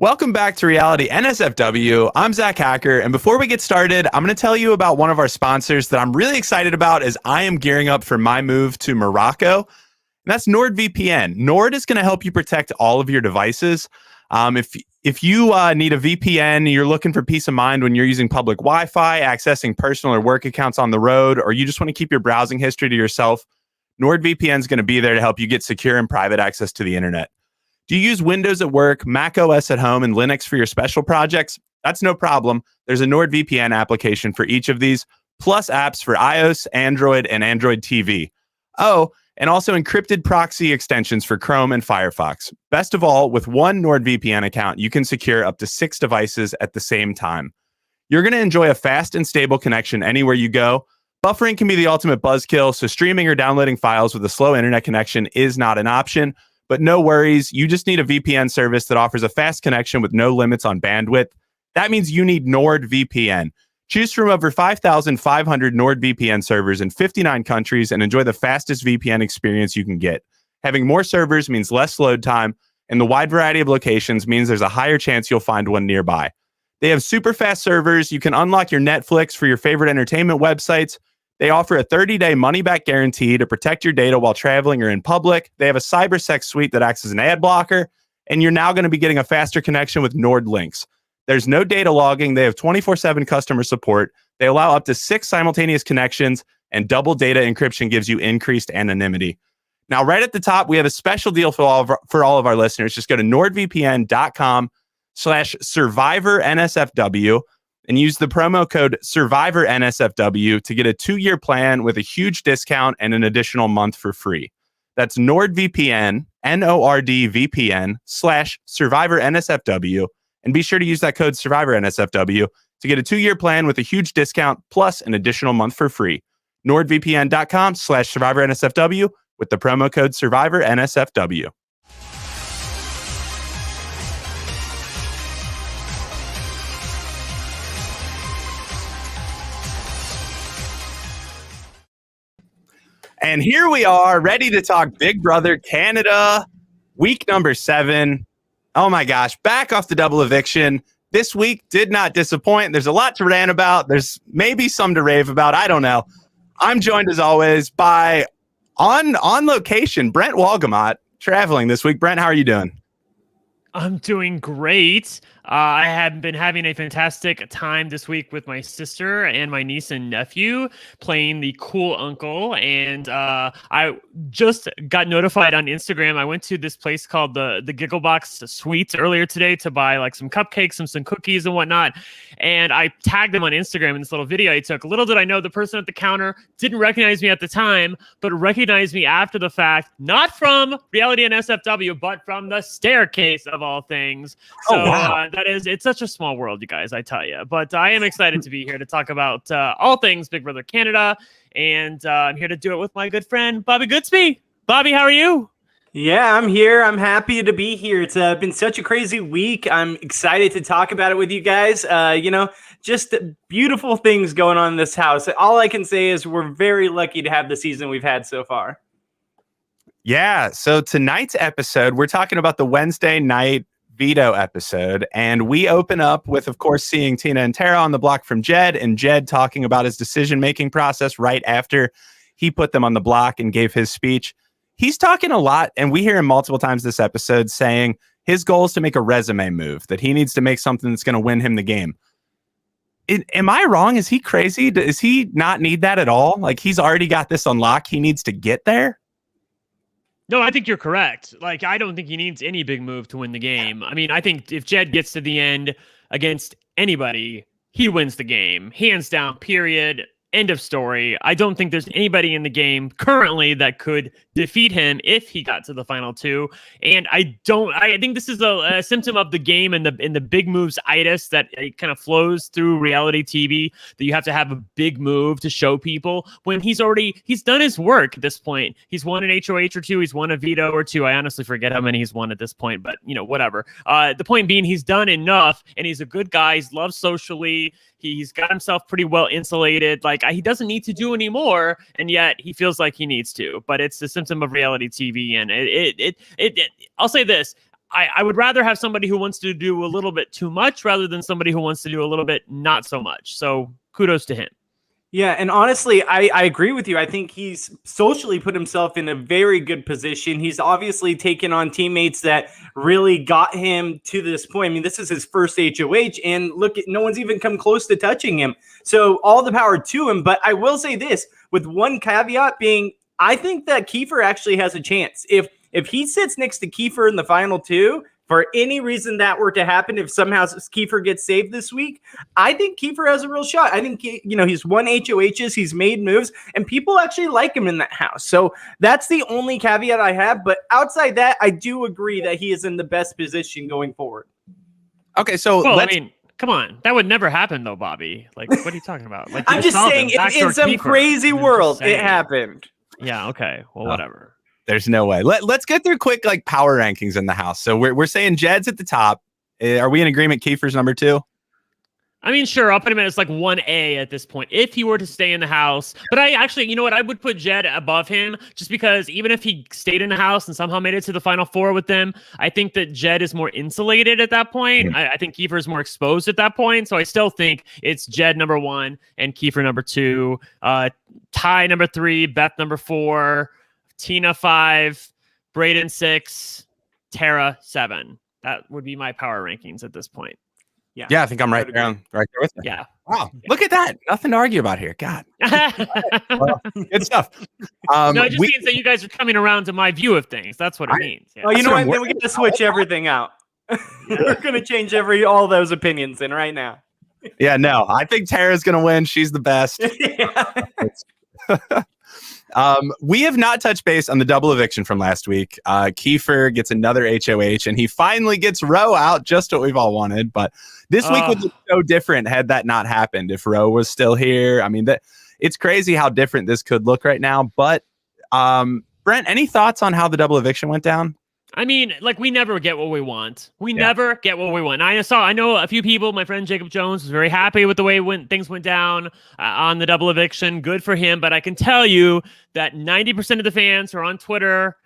Welcome back to Reality NSFW. I'm Zack Hacker, and before we get started, I'm going to tell you about one of our sponsors that I'm really excited about as I am gearing up for my move to Morocco, and that's NordVPN. Nord is going to help you protect all of your devices. If you need a VPN, you're looking for peace of mind when you're using public Wi-Fi, accessing personal or work accounts on the road, or you just want to keep your browsing history to yourself, NordVPN is going to be there to help you get secure and private access to the internet. Do you use Windows at work, Mac OS at home, and Linux for your special projects? That's no problem. There's a NordVPN application for each of these, plus apps for iOS, Android, and Android TV. Oh, and also encrypted proxy extensions for Chrome and Firefox. Best of all, with one NordVPN account, you can secure up to 6 devices at the same time. You're going to enjoy a fast and stable connection anywhere you go. Buffering can be the ultimate buzzkill, so streaming or downloading files with a slow internet connection is not an option. But no worries, you just need a VPN service that offers a fast connection with no limits on bandwidth. That means you need NordVPN. Choose from over 5,500 NordVPN servers in 59 countries and enjoy the fastest VPN experience you can get. Having more servers means less load time, and the wide variety of locations means there's a higher chance you'll find one nearby. They have super fast servers. You can unlock your Netflix for your favorite entertainment websites. They offer a 30-day money-back guarantee to protect your data while traveling or in public. They have a CyberSec suite that acts as an ad blocker, and you're now going to be getting a faster connection with Nord links. There's no data logging. They have 24/7 customer support. They allow up to 6 simultaneous connections, and double data encryption gives you increased anonymity. Now, right at the top, we have a special deal for all of our listeners. Just go to nordvpn.com/survivornsfw. and use the promo code SurvivorNSFW to get a 2-year plan with a huge discount and an additional month for free. That's NordVPN, NORDVPN/SurvivorNSFW. And be sure to use that code SurvivorNSFW to get a 2-year plan with a huge discount plus an additional month for free. NordVPN.com/SurvivorNSFW with the promo code SurvivorNSFW. And here we are, ready to talk Big Brother Canada, week number 7. Oh my gosh, back off the double eviction. This week did not disappoint. There's a lot to rant about. There's maybe some to rave about. I don't know. I'm joined as always by, on location, Brent Wolgamott, traveling this week. Brent, how are you doing? I'm doing great. I have been having a fantastic time this week with my sister and my niece and nephew playing the cool uncle. And I just got notified on Instagram. I went to this place called the Gigglebox Sweets earlier today to buy like some cupcakes, some cookies and whatnot. And I tagged them on Instagram in this little video I took. Little did I know the person at the counter didn't recognize me at the time, but recognized me after the fact, not from Reality NSFW, but from the staircase of all things. So wow. It's such a small world, you guys, I tell you. But I am excited to be here to talk about all things Big Brother Canada. And I'm here to do it with my good friend, Bobby Goodsby. Bobby, how are you? Yeah, I'm here. I'm happy to be here. It's been such a crazy week. I'm excited to talk about it with you guys. Just beautiful things going on in this house. All I can say is we're very lucky to have the season we've had so far. Yeah, so tonight's episode, we're talking about the Wednesday night Veto episode, and we open up with, of course, seeing Tina and Tara on the block from Jed, and Jed talking about his decision-making process right after he put them on the block and gave his speech. He's talking a lot, and we hear him multiple times this episode saying his goal is to make a resume move, that he needs to make something that's going to win him the game. Am I wrong? Is he crazy? Does he not need that at all? Like, he's already got this unlocked. He needs to get there? No, I think you're correct. Like, I don't think he needs any big move to win the game. I mean, I think if Jed gets to the end against anybody, he wins the game. Hands down, period. End of story. I don't think there's anybody in the game currently that could defeat him if he got to the final 2. And I think this is a symptom of the game and the big moves itis that it kind of flows through reality TV, that you have to have a big move to show people when he's done his work at this point. He's won an HOH or 2. He's won a veto or 2. I honestly forget how many he's won at this point, but whatever. The point being, he's done enough and he's a good guy. He's loved socially. He's got himself pretty well insulated. Like, he doesn't need to do any more, and yet he feels like he needs to. But it's a symptom of reality TV, and I'll say this: I would rather have somebody who wants to do a little bit too much rather than somebody who wants to do a little bit not so much. So kudos to him. Yeah, and honestly, I agree with you. I think he's socially put himself in a very good position. He's obviously taken on teammates that really got him to this point. I mean, this is his first HOH, and look, no one's even come close to touching him. So all the power to him. But I will say this, with one caveat being, I think that Kiefer actually has a chance. If he sits next to Kiefer in the final two, for any reason that were to happen, if somehow Kiefer gets saved this week, I think Kiefer has a real shot. I think, he's won HOHs, he's made moves, and people actually like him in that house. So that's the only caveat I have. But outside that, I do agree that he is in the best position going forward. Okay, so I mean, come on. That would never happen, though, Bobby. Like, what are you talking about? Like, I'm just saying, in some crazy world, it happened. Yeah, okay. Well, whatever. There's no way. Let's get through quick power rankings in the house. So we're saying Jed's at the top. Are we in agreement? Kiefer's number 2? I mean, sure. I'll put him as like 1A at this point if he were to stay in the house. But I actually, you know what? I would put Jed above him just because even if he stayed in the house and somehow made it to the final 4 with them, I think that Jed is more insulated at that point. I think Kiefer is more exposed at that point. So I still think it's Jed number 1 and Kiefer number 2. Ty number 3, Beth number 4. Tina 5, Braden 6, Tara 7. That would be my power rankings at this point. Yeah, I think I'm right there with you. Yeah. Wow, look at that. Nothing to argue about here. God. Well, good stuff. No, it just means that you guys are coming around to my view of things. That's what it means. Yeah. Oh, you know what? Then we get to switch everything out. We're going to change all those opinions in right now. Yeah, no, I think Tara's going to win. She's the best. We have not touched base on the double eviction from last week. Kiefer gets another HOH, and he finally gets Roe out, just what we've all wanted. But this week would look so different had that not happened. If Roe was still here, I mean, it's crazy how different this could look right now. But Brent, any thoughts on how the double eviction went down? I mean, like, we never get what we want. We never get what we want. I know a few people. My friend Jacob Jones was very happy with the way things went down on the double eviction. Good for him. But I can tell you that 90% of the fans who are on Twitter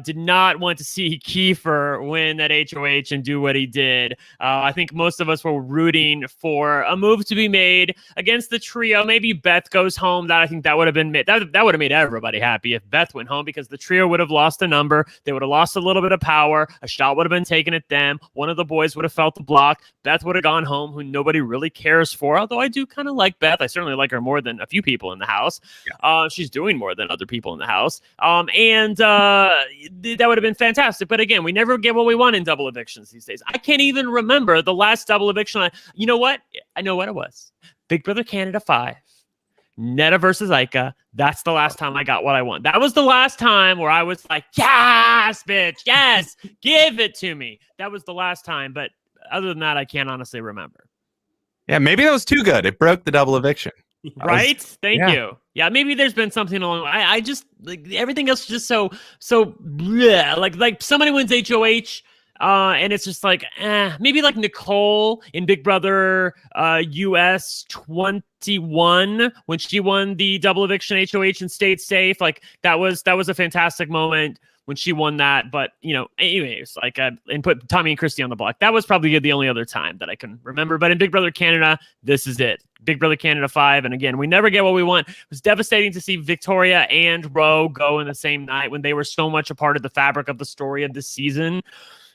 did not want to see Kiefer win that HOH and do what he did. I think most of us were rooting for a move to be made against the trio. Maybe Beth goes home. I think that would have been that would have made everybody happy if Beth went home, because the trio would have lost a number. They would have lost a little bit of power. A shot would have been taken at them. One of the boys would have felt the block. Beth would have gone home, who nobody really cares for. Although I do kind of like Beth. I certainly like her more than a few people in the house. Yeah. She's doing more than other people in the house. That would have been fantastic. But again, we never get what we want in double evictions these days. I can't even remember the last double eviction. You know what? I know what it was. Big Brother Canada 5. Netta versus Ica. That's the last time I got what I want. That was the last time where I was like, yes, bitch. Yes. Give it to me. That was the last time. But other than that, I can't honestly remember. Yeah, maybe that was too good. It broke the double eviction. Right? Thank you. Yeah, maybe there's been something along. I just like everything else is just so bleh. Like somebody wins HOH, and it's just like maybe like Nicole in Big Brother US 21 when she won the double eviction HOH and stayed safe. Like that was a fantastic moment when she won that. But anyways, like and put Tommy and Christy on the block. That was probably the only other time that I can remember. But in Big Brother Canada, this is it. Big Brother Canada 5. And again, we never get what we want. It was devastating to see Victoria and Roe go in the same night when they were so much a part of the fabric of the story of this season.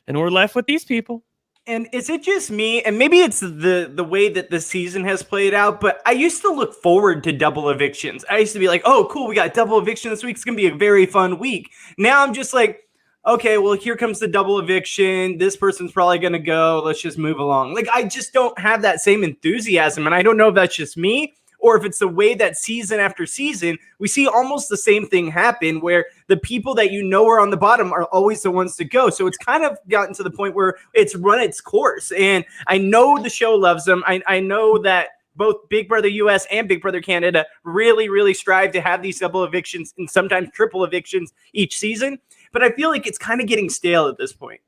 And we're left with these people. And is it just me? And maybe it's the way that the season has played out, but I used to look forward to double evictions. I used to be like, oh, cool, we got double eviction this week. It's going to be a very fun week. Now I'm just like, okay, well, here comes the double eviction. This person's probably going to go. Let's just move along. Like, I just don't have that same enthusiasm. And I don't know if that's just me or if it's the way that season after season, we see almost the same thing happen where the people that are on the bottom are always the ones to go. So it's kind of gotten to the point where it's run its course. And I know the show loves them. I know that both Big Brother US and Big Brother Canada really, really strive to have these double evictions and sometimes triple evictions each season. But I feel like it's kind of getting stale at this point.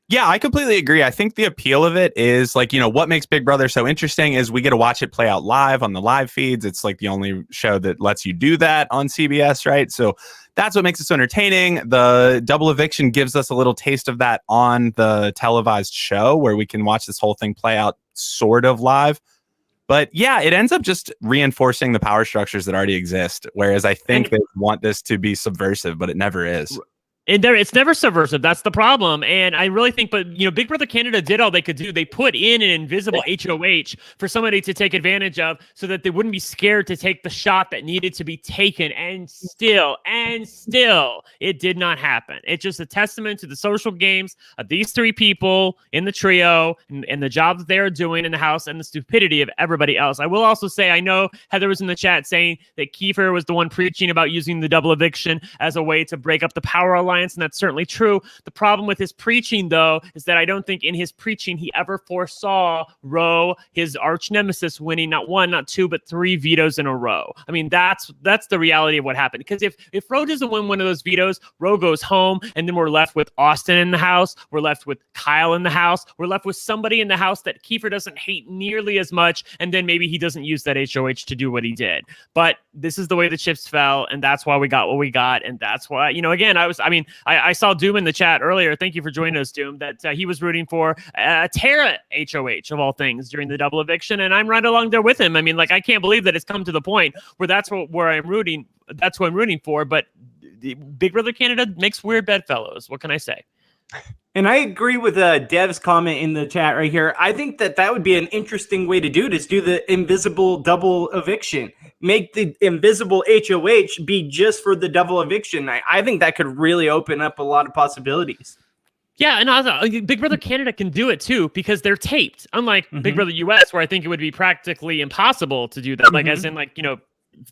Yeah, I completely agree. I think the appeal of it is like, what makes Big Brother so interesting is we get to watch it play out live on the live feeds. It's like the only show that lets you do that on CBS, right? So that's what makes it so entertaining. The double eviction gives us a little taste of that on the televised show where we can watch this whole thing play out sort of live. But yeah, it ends up just reinforcing the power structures that already exist. Whereas I think they want this to be subversive, but it never is. And it's never subversive. That's the problem. And I really think, but Big Brother Canada did all they could do. They put in an invisible HOH for somebody to take advantage of so that they wouldn't be scared to take the shot that needed to be taken. And still, it did not happen. It's just a testament to the social games of these three people in the trio and the job that they're doing in the house and the stupidity of everybody else. I will also say, I know Heather was in the chat saying that Kiefer was the one preaching about using the double eviction as a way to break up the power alliance. And that's certainly true. The problem with his preaching, though, is that I don't think in his preaching he ever foresaw Roe, his arch nemesis, winning not one, not two, but 3 vetoes in a row. I mean, that's the reality of what happened. Because if Roe doesn't win one of those vetoes, Roe goes home, and then we're left with Austin in the house, we're left with Kyle in the house, we're left with somebody in the house that Kiefer doesn't hate nearly as much, and then maybe he doesn't use that HOH to do what he did. But this is the way the chips fell, and that's why we got what we got, and that's why, again, I saw Doom in the chat earlier. Thank you for joining us, Doom, that he was rooting for Tara HOH of all things during the double eviction. And I'm right along there with him. I mean, I can't believe that it's come to the point where that's where I'm rooting. That's who I'm rooting for. But Big Brother Canada makes weird bedfellows. What can I say? And I agree with Dev's comment in the chat right here. I think that would be an interesting way to do it, is do the invisible double eviction. Make the invisible HOH be just for the double eviction. I think that could really open up a lot of possibilities. Yeah, and also, Big Brother Canada can do it too because they're taped. Unlike Big Brother US, where I think it would be practically impossible to do that.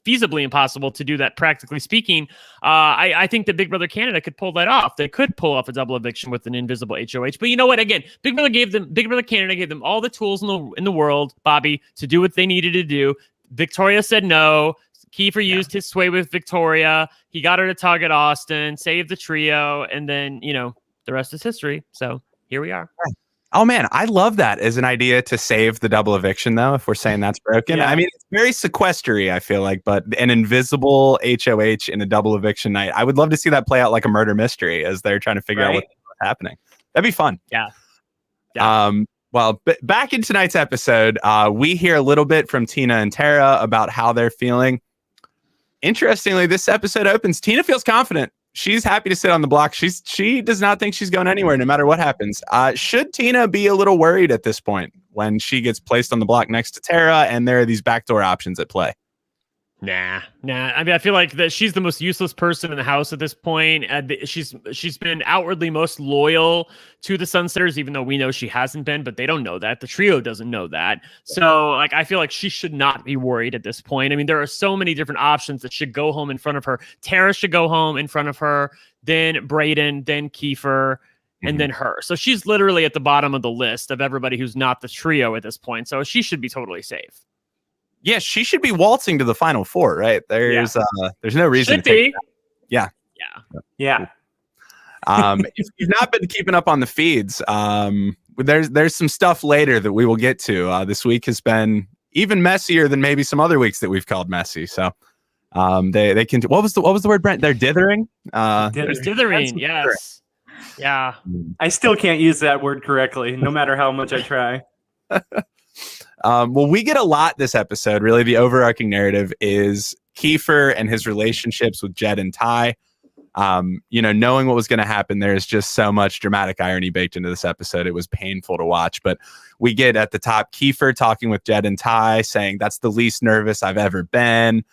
Feasibly impossible to do that, practically speaking. I think that Big Brother Canada could pull that off. They could pull off a double eviction with an invisible HOH. But you know what? Again, Big Brother Canada gave them all the tools in the world, Bobby, to do what they needed to do. Victoria said no. Kiefer used his sway with Victoria. He got her to target Austin, saved the trio, and then the rest is history. So here we are. Oh, man, I love that as an idea to save the double eviction, though, if we're saying that's broken. Yeah. I mean, it's very sequestery, I feel like, but an invisible HOH in a double eviction night, I would love to see that play out like a murder mystery as they're trying to figure out what's happening. That'd be fun. Yeah. Well, back in tonight's episode, we hear a little bit from Tina and Tara about how they're feeling. Interestingly, this episode opens. Tina feels confident. She's happy to sit on the block. She does not think she's going anywhere, no matter what happens. Should Tina be a little worried at this point when she gets placed on the block next to Tara and there are these backdoor options at play? Nah. I mean, I feel like that she's the most useless person in the house at this point. She's been outwardly most loyal to the Sunsetters, even though we know she hasn't been, but they don't know that. The trio doesn't know that. So, I feel like she should not be worried at this point. I mean, there are so many different options that should go home in front of her. Tara should go home in front of her, then Brayden, then Kiefer, and then her. So she's literally at the bottom of the list of everybody who's not the trio at this point. So she should be totally safe. Yeah, she should be waltzing to the final 4, right? There's no reason should to take that. Yeah. If you've not been keeping up on the feeds, there's some stuff later that we will get to. This week has been even messier than maybe some other weeks that we've called messy. So they can. What was the word, Brent? They're dithering. Dithering. Yes. Yeah. I still can't use that word correctly, no matter how much I try. Well, we get a lot this episode. Really, the overarching narrative is Kiefer and his relationships with Jed and Ty. Knowing what was going to happen, there's just so much dramatic irony baked into this episode. It was painful to watch. But we get at the top Kiefer talking with Jed and Ty, saying that's the least nervous I've ever been.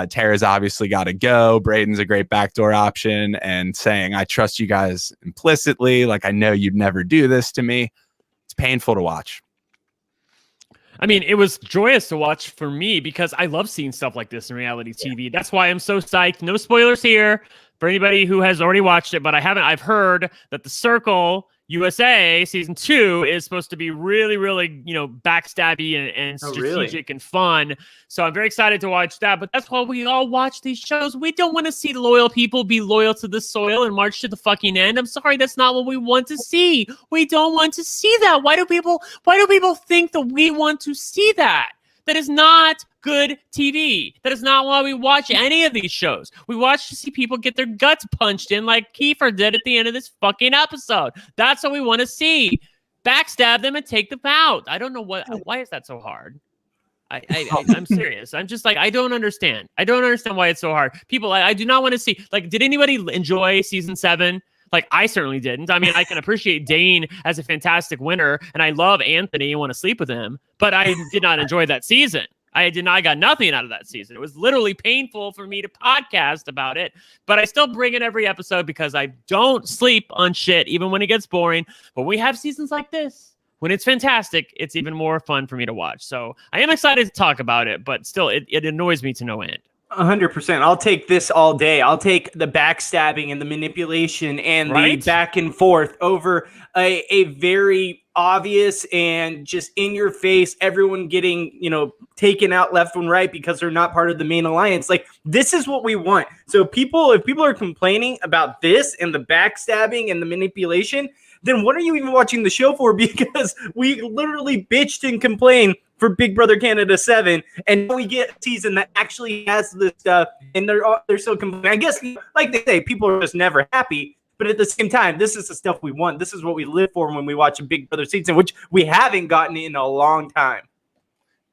Tara's obviously got to go. Brayden's a great backdoor option, and saying, I trust you guys implicitly. Like, I know you'd never do this to me. It's painful to watch. I mean, it was joyous to watch for me because I love seeing stuff like this in reality TV. That's why I'm so psyched. No spoilers here for anybody who has already watched it, but I've heard that The Circle USA season 2 is supposed to be really, really, backstabby and strategic and fun. So I'm very excited to watch that. But that's why we all watch these shows. We don't want to see loyal people be loyal to the soil and march to the fucking end. I'm sorry, that's not what we want to see. We don't want to see that. Why do people think that we want to see that? That is not good TV. That is not why we watch any of these shows. We watch to see people get their guts punched in like Kiefer did at the end of this fucking episode. That's what we want to see. Backstab them and take them out. I don't know why is that so hard? I'm serious. I'm just like, I don't understand. I don't understand why it's so hard. People, I do not want to see, like, did anybody enjoy season 7? Like, I certainly didn't. I mean, I can appreciate Dane as a fantastic winner, and I love Anthony and want to sleep with him, but I did not enjoy that season. I got nothing out of that season. It was literally painful for me to podcast about it, but I still bring it every episode because I don't sleep on shit, even when it gets boring. But we have seasons like this. When it's fantastic, it's even more fun for me to watch. So I am excited to talk about it, but still, it annoys me to no end. 100%. I'll take this all day. I'll take the backstabbing and the manipulation and the back and forth over a very obvious and just in your face, everyone getting, taken out left and right because they're not part of the main alliance. Like, this is what we want. So if people are complaining about this and the backstabbing and the manipulation, then what are you even watching the show for? Because we literally bitched and complained for Big Brother Canada 7, and now we get a season that actually has this stuff, and they're still complaining. I guess, like they say, people are just never happy, but at the same time, this is the stuff we want. This is what we live for when we watch a Big Brother season, which we haven't gotten in a long time.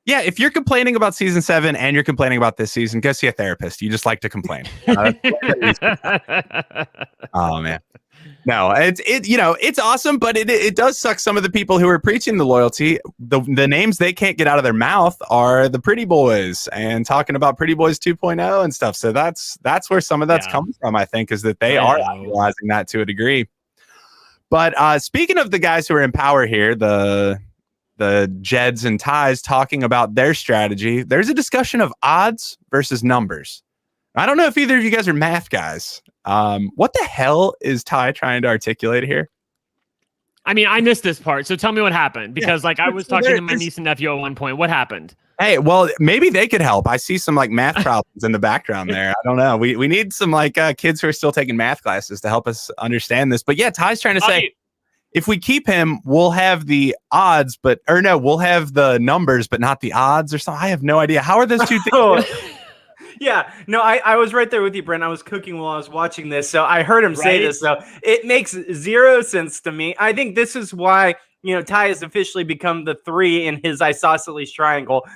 Yeah, if you're complaining about season 7 and you're complaining about this season, go see a therapist. You just like to complain. Oh, man. No, it's awesome, but it does suck. Some of the people who are preaching the loyalty, the names they can't get out of their mouth are the Pretty Boys and talking about Pretty Boys 2.0 and stuff. So that's where some of that's coming from, I think, is that they are realizing that to a degree. But speaking of the guys who are in power here, the Jeds and Ties talking about their strategy, there's a discussion of odds versus numbers. I don't know if either of you guys are math guys. What the hell is Ty trying to articulate here? I mean, I missed this part, so tell me what happened. Because I was talking to my niece and nephew at one point. What happened? Hey, well, maybe they could help. I see some math problems in the background there. I don't know. We need some kids who are still taking math classes to help us understand this. But yeah, Ty's trying to say, if we keep him, we'll have the odds, we'll have the numbers, but not the odds or something. I have no idea. How are those two things? Yeah, no, I was right there with you, Brent. I was cooking while I was watching this, so I heard him say this. So it makes zero sense to me. I think this is why, Ty has officially become the 3 in his isosceles triangle.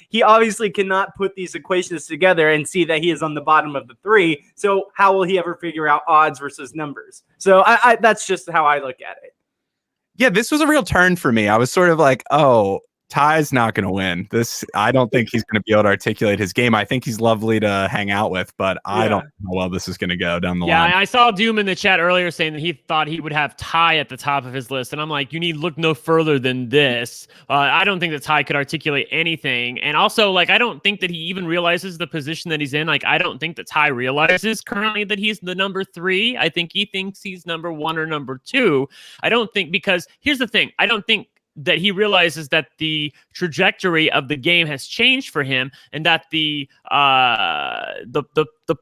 He obviously cannot put these equations together and see that he is on the bottom of the 3. So how will he ever figure out odds versus numbers? So I that's just how I look at it. Yeah, this was a real turn for me. I was sort of like, oh, Ty's not going to win this. I don't think he's going to be able to articulate his game. I think he's lovely to hang out with, but I don't know how well this is going to go down the line. Yeah, I saw Doom in the chat earlier saying that he thought he would have Ty at the top of his list, and I'm like, you need look no further than this. I don't think that Ty could articulate anything, and also, I don't think that he even realizes the position that he's in. I don't think that Ty realizes currently that he's the number 3. I think he thinks he's number 1 or number 2. I don't think, because here's the thing. I don't think that he realizes that the trajectory of the game has changed for him, and that the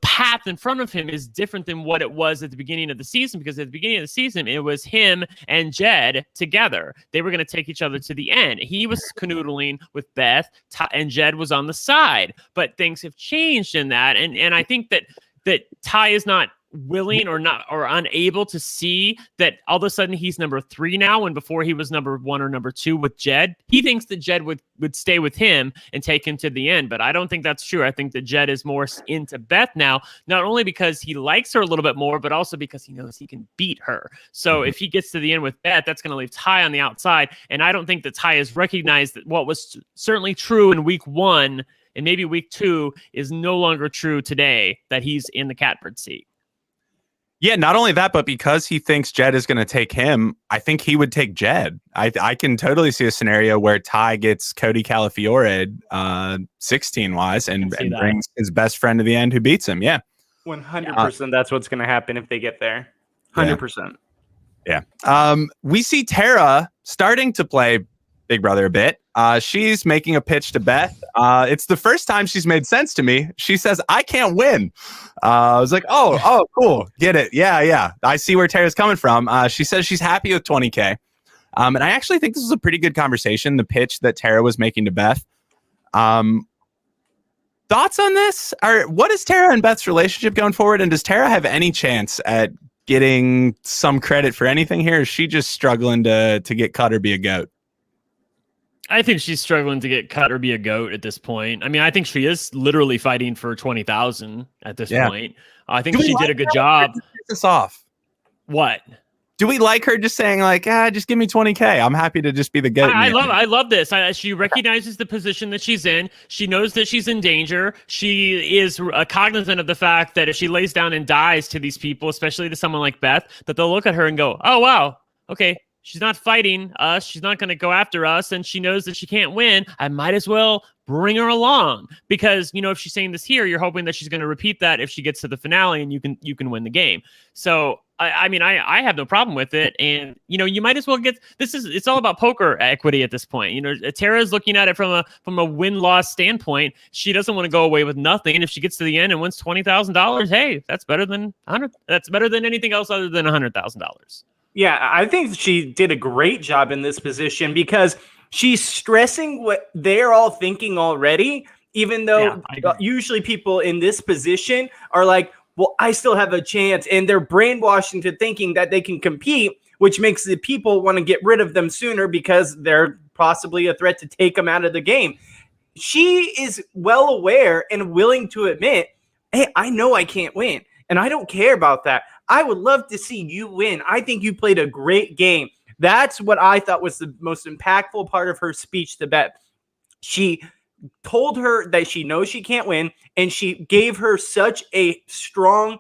path in front of him is different than what it was at the beginning of the season. Because at the beginning of the season, it was him and Jed together. They were going to take each other to the end. He was canoodling with Beth, and Jed was on the side. But things have changed in that, and I think that Ty is not willing or unable to see that all of a sudden he's number 3 now, when before he was number 1 or number 2 with Jed. He thinks that Jed would stay with him and take him to the end, but I don't think that's true. I think that Jed is more into Beth now, not only because he likes her a little bit more, but also because he knows he can beat her. So if he gets to the end with Beth, that's going to leave Ty on the outside, and I don't think that Ty has recognized that what was certainly true in week 1 and maybe week 2 is no longer true today, that he's in the catbird seat. Yeah, not only that, but because he thinks Jed is going to take him, I think he would take Jed. I can totally see a scenario where Ty gets Cody Calafiore 16-wise and brings his best friend to the end who beats him. Yeah. 100% that's what's going to happen if they get there. 100%. Yeah. We see Tara starting to play Big Brother a bit. She's making a pitch to Beth. It's the first time she's made sense to me. She says, I can't win. I was like, oh, cool. Get it. Yeah. I see where Tara's coming from. She says she's happy with 20K. And I actually think this was a pretty good conversation, the pitch that Tara was making to Beth. Thoughts on this? What is Tara and Beth's relationship going forward? And does Tara have any chance at getting some credit for anything here? Or is she just struggling to get cut or be a goat? I think she's struggling to get cut or be a goat at this point. I mean, I think she is literally fighting for 20,000 at this point. I think she did a good job. Piss us off. What? Do we like her just saying like, just give me 20K? I'm happy to just be the goat. I love this. She recognizes the position that she's in. She knows that she's in danger. She is cognizant of the fact that if she lays down and dies to these people, especially to someone like Beth, that they'll look at her and go, oh, wow, okay, she's not fighting us. She's not going to go after us. And she knows that she can't win. I might as well bring her along because, if she's saying this here, you're hoping that she's going to repeat that if she gets to the finale and you can win the game. So, I have no problem with it. And, you might as well it's all about poker equity at this point. Tara's looking at it from a win-loss standpoint. She doesn't want to go away with nothing. And if she gets to the end and wins $20,000, hey, that's better than anything else other than $100,000. Yeah, I think she did a great job in this position because she's stressing what they're all thinking already, even though usually people in this position are like, well, I still have a chance. And they're brainwashed into thinking that they can compete, which makes the people want to get rid of them sooner because they're possibly a threat to take them out of the game. She is well aware and willing to admit, hey, I know I can't win. And I don't care about that. I would love to see you win. I think you played a great game. That's what I thought was the most impactful part of her speech to Beth. She told her that she knows she can't win, and she gave her such a strong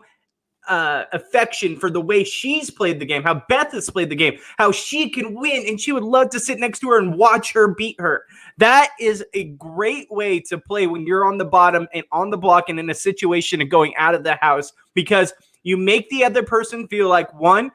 affection for the way she's played the game, how Beth has played the game, how she can win, and she would love to sit next to her and watch her beat her. That is a great way to play when you're on the bottom and on the block and in a situation of going out of the house, because you make the other person feel like, one,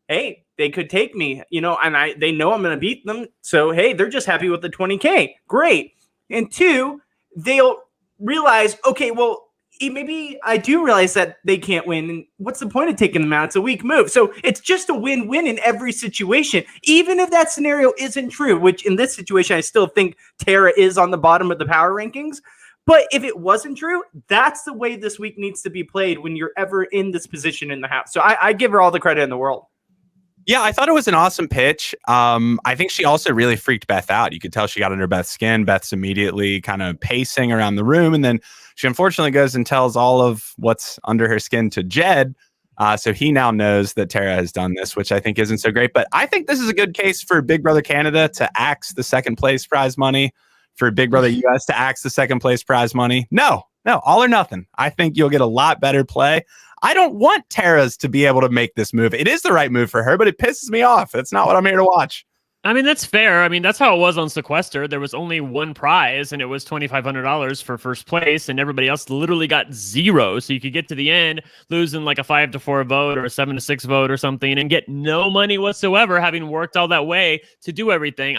hey, they could take me, and they know I'm going to beat them. So, hey, they're just happy with the 20K. Great. And two, they'll realize, okay, well, maybe I do realize that they can't win. And what's the point of taking them out? It's a weak move. So it's just a win-win in every situation, even if that scenario isn't true, which in this situation, I still think Tara is on the bottom of the power rankings. But if it wasn't true, that's the way this week needs to be played when you're ever in this position in the house. So I give her all the credit in the world. Yeah, I thought it was an awesome pitch. I think she also really freaked Beth out. You could tell she got under Beth's skin. Beth's immediately kind of pacing around the room. And then she unfortunately goes and tells all of what's under her skin to Jed. So he now knows that Tara has done this, which I think isn't so great. But I think this is a good case for Big Brother Canada to axe the second place prize money, for Big Brother US to axe the second place prize money. No, all or nothing. I think you'll get a lot better play. I don't want Tara's to be able to make this move. It is the right move for her, but it pisses me off. That's not what I'm here to watch. I mean, that's fair. I mean, that's how it was on Sequester. There was only one prize, and it was $2,500 for first place, and everybody else literally got zero. So you could get to the end, losing like a 5-4 vote or a 7-6 vote or something, and get no money whatsoever, having worked all that way to do everything.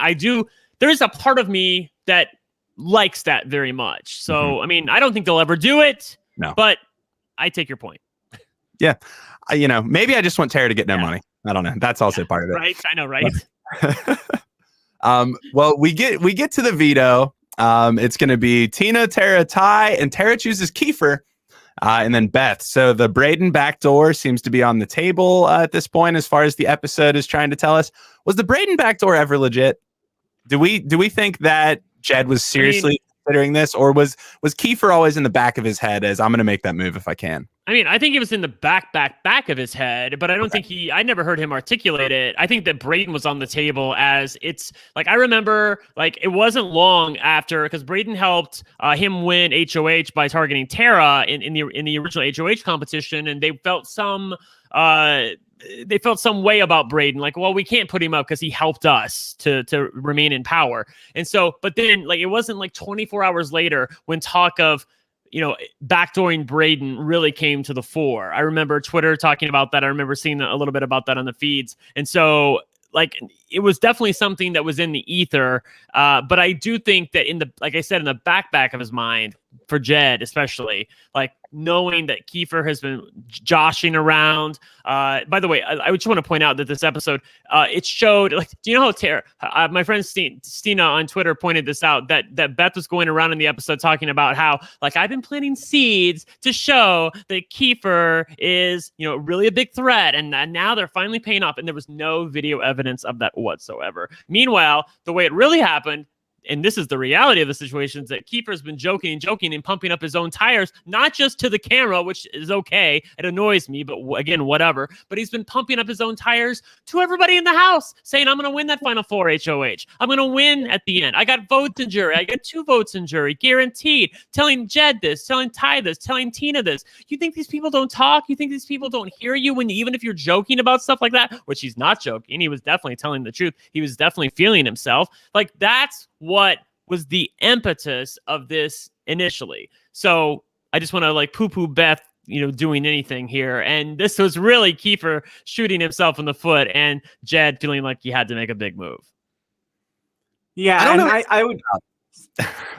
There is a part of me that likes that very much. So, I mean, I don't think they'll ever do it. No. But I take your point. Yeah. Maybe I just want Tara to get no money. I don't know. That's also part of it. Right. I know, right? Well, we get to the veto. It's going to be Tina, Tara, Ty, and Tara chooses Kiefer, and then Beth. So the Braden backdoor seems to be on the table at this point, as far as the episode is trying to tell us. Was the Braden backdoor ever legit? Do we think that Jed was seriously considering this, or was Kiefer always in the back of his head as I'm going to make that move if I can? I mean, I think it was in the back of his head, but I don't think I never heard him articulate it. I think that Braden was on the table as it's like, I remember like it wasn't long after, because Braden helped him win HOH by targeting Tara in the original HOH competition. And they felt some way about Braden, like, well, we can't put him up because he helped us to remain in power. And so, but then like, it wasn't like 24 hours later when talk of, backdooring Braden really came to the fore. I remember Twitter talking about that. I remember seeing a little bit about that on the feeds. And so like it was definitely something that was in the ether. But I do think that like I said, in the back of his mind for Jed, especially like knowing that Kiefer has been joshing around. By the way, I just want to point out that this episode, it showed like, do you know how my friend Stina on Twitter pointed this out, that Beth was going around in the episode talking about how like I've been planting seeds to show that Kiefer is, really a big threat. And now they're finally paying off. And there was no video evidence of that whatsoever. Meanwhile, the way it really happened, and this is the reality of the situation, is that Kiefer's been joking and pumping up his own tires, not just to the camera, which is okay. It annoys me, but again, whatever. But he's been pumping up his own tires to everybody in the house, saying, I'm going to win that Final Four HOH. I'm going to win at the end. I got votes in jury. I got 2 votes in jury, guaranteed. Telling Jed this, telling Ty this, telling Tina this. You think these people don't talk? You think these people don't hear you even if you're joking about stuff like that? Which he's not joking. He was definitely telling the truth. He was definitely feeling himself. Like, that's what was the impetus of this initially. So I just want to like poo-poo Beth, doing anything here. And this was really Kiefer shooting himself in the foot and Jed feeling like he had to make a big move. Yeah, I would.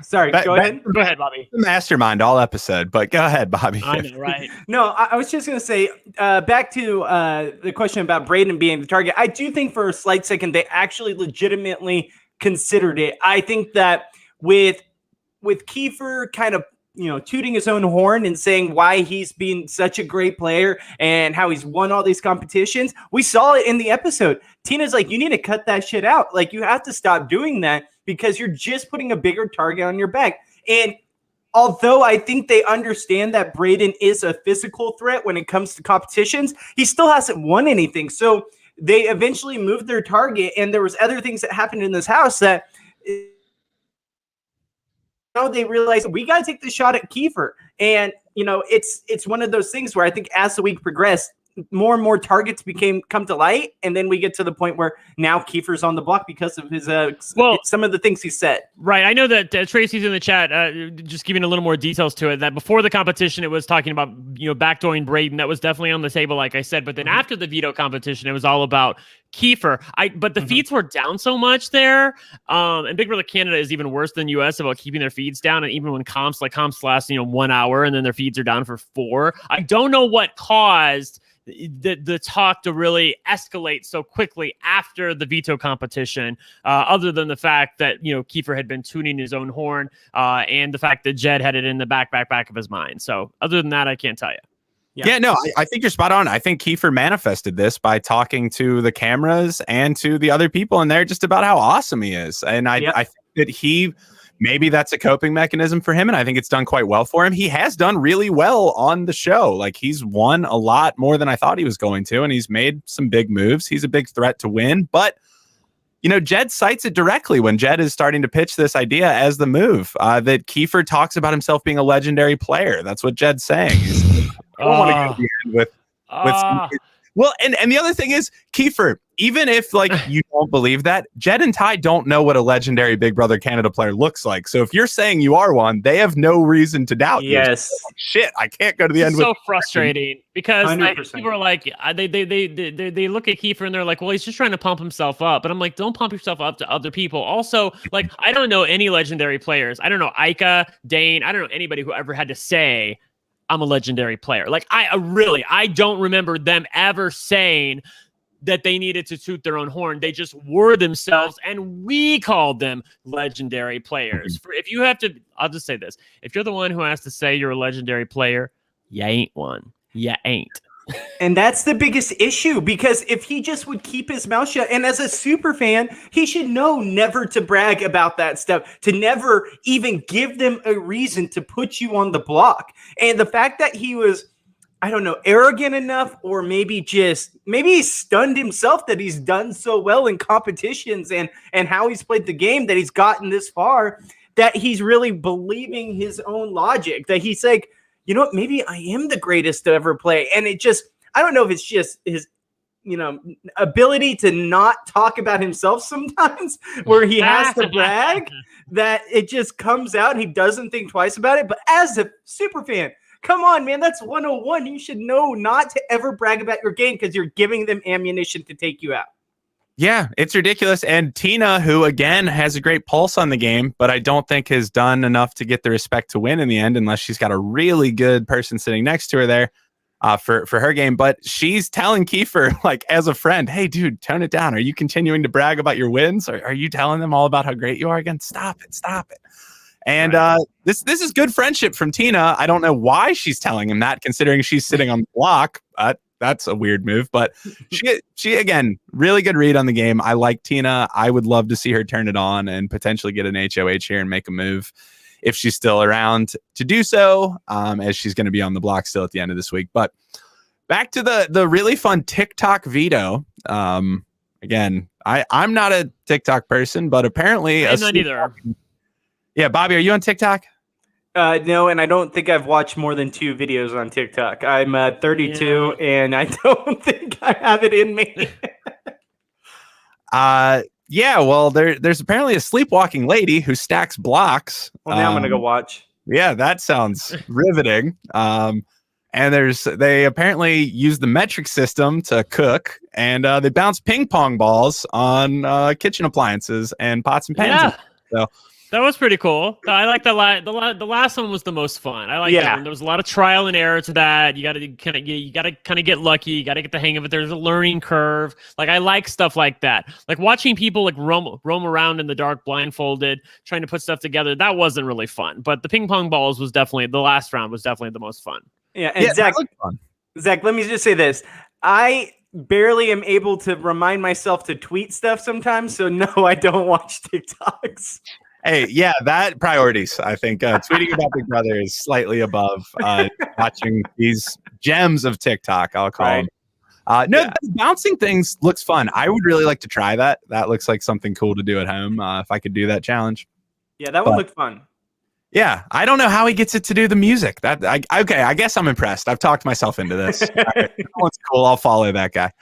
Sorry, go ahead. Go ahead, Bobby. The mastermind all episode, but go ahead, Bobby. I know, right? No, I was just going to say, back to the question about Braden being the target. I do think for a slight second they actually legitimately considered it. I think that with Kiefer kind of tooting his own horn and saying why he's been such a great player and how he's won all these competitions, we saw it in the episode. Tina's like, you need to cut that shit out. Like, you have to stop doing that because you're just putting a bigger target on your back. And although I think they understand that Braden is a physical threat when it comes to competitions, he still hasn't won anything. So they eventually moved their target, and there was other things that happened in this house that now they realized we got to take the shot at Kiefer. And, it's one of those things where I think as the week progressed, more and more targets come to light, and then we get to the point where now Kiefer's on the block because of his some of the things he said. Right. I know that Tracy's in the chat, just giving a little more details to it. That before the competition, it was talking about backdooring Braden. That was definitely on the table, like I said. But then after the veto competition, it was all about Kiefer. But the feeds were down so much there, and Big Brother Canada is even worse than US about keeping their feeds down. And even when comps last 1 hour, and then their feeds are down for 4. I don't know what caused the talk to really escalate so quickly after the veto competition, other than the fact that Kiefer had been tuning his own horn, and the fact that Jed had it in the back of his mind. So other than that, I can't tell you. Yeah, no, I think you're spot on. I think Kiefer manifested this by talking to the cameras and to the other people in there just about how awesome he is. And I think that maybe that's a coping mechanism for him, and I think it's done quite well for him. He has done really well on the show. Like, he's won a lot more than I thought he was going to, and he's made some big moves. He's a big threat to win, but Jed cites it directly when Jed is starting to pitch this idea as the move, that Kiefer talks about himself being a legendary player. That's what Jed's saying. I don't want to go to the end with well, and the other thing is, Kiefer, even if you don't believe that, Jed and Ty don't know what a legendary Big Brother Canada player looks like. So if you're saying you are one, they have no reason to doubt you. Yes. Shit, I can't go to the end. So frustrating because people are like, they look at Kiefer and they're like, well, he's just trying to pump himself up. But I'm like, don't pump yourself up to other people. Also, I don't know any legendary players. I don't know Ika, Dane. I don't know anybody who ever had to say, I'm a legendary player. I don't remember them ever saying that they needed to toot their own horn. They just were themselves, and we called them legendary players. I'll just say this. If you're the one who has to say you're a legendary player, you ain't one. You ain't. And that's the biggest issue, because if he just would keep his mouth shut, and as a super fan, he should know never to brag about that stuff, to never even give them a reason to put you on the block. And the fact that he was, I don't know, arrogant enough, or maybe he stunned himself that he's done so well in competitions and how he's played the game, that he's gotten this far, that he's really believing his own logic, that he's like, you know what, maybe I am the greatest to ever play. And I don't know if it's just his ability to not talk about himself sometimes, where he has to brag, that it just comes out and he doesn't think twice about it. But as a super fan, come on, man, that's 101. You should know not to ever brag about your game because you're giving them ammunition to take you out. Yeah, it's ridiculous. And Tina, who again has a great pulse on the game, but I don't think has done enough to get the respect to win in the end, unless she's got a really good person sitting next to her there for her game. But she's telling Kiefer, like, as a friend, hey, dude, tone it down. Are you continuing to brag about your wins? Or are you telling them all about how great you are again? Stop it. And this is good friendship from Tina. I don't know why she's telling him that, considering she's sitting on the block. That's a weird move, but she again, really good read on the game. I like Tina. I would love to see her turn it on and potentially get an HOH here and make a move if she's still around to do so, as she's going to be on the block still at the end of this week. But back to the really fun TikTok veto. Again, I'm not a TikTok person, but apparently I'm not either. Yeah, Bobby, are you on TikTok? No, and I don't think I've watched more than 2 videos on TikTok. I'm 32, and I don't think I have it in me. Yeah, well, there's apparently a sleepwalking lady who stacks blocks. Well, now I'm going to go watch. Yeah, that sounds riveting. And they apparently use the metric system to cook, and they bounce ping pong balls on kitchen appliances and pots and pans. Yeah. So that was pretty cool. I like the last one was the most fun. I like that one. There was a lot of trial and error to that. You got to kind of get lucky. You got to get the hang of it. There's a learning curve. Like, I like stuff like that. Like watching people like roam around in the dark blindfolded, trying to put stuff together. That wasn't really fun. But the ping pong balls was definitely, the last round was definitely the most fun. Yeah, and Zach, let me just say this. I barely am able to remind myself to tweet stuff sometimes. So no, I don't watch TikToks. Hey, yeah, that priorities. I think tweeting about Big Brother is slightly above watching these gems of TikTok, I'll call them. The bouncing things looks fun. I would really like to try that. That looks like something cool to do at home if I could do that challenge. Yeah, that would look fun. Yeah, I don't know how he gets it to do the music. I guess I'm impressed. I've talked myself into this. Right, that one's cool. I'll follow that guy.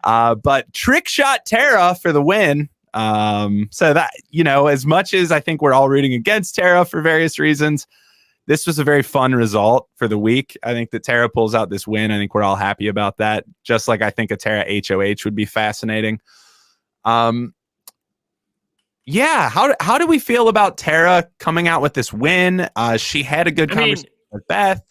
But trick shot Tara for the win. So that, as much as I think we're all rooting against Tara for various reasons, this was a very fun result for the week. I think that Tara pulls out this win. I think we're all happy about that. Just like I think a Tara HOH would be fascinating. Yeah. How do we feel about Tara coming out with this win? She had a good conversation with Beth.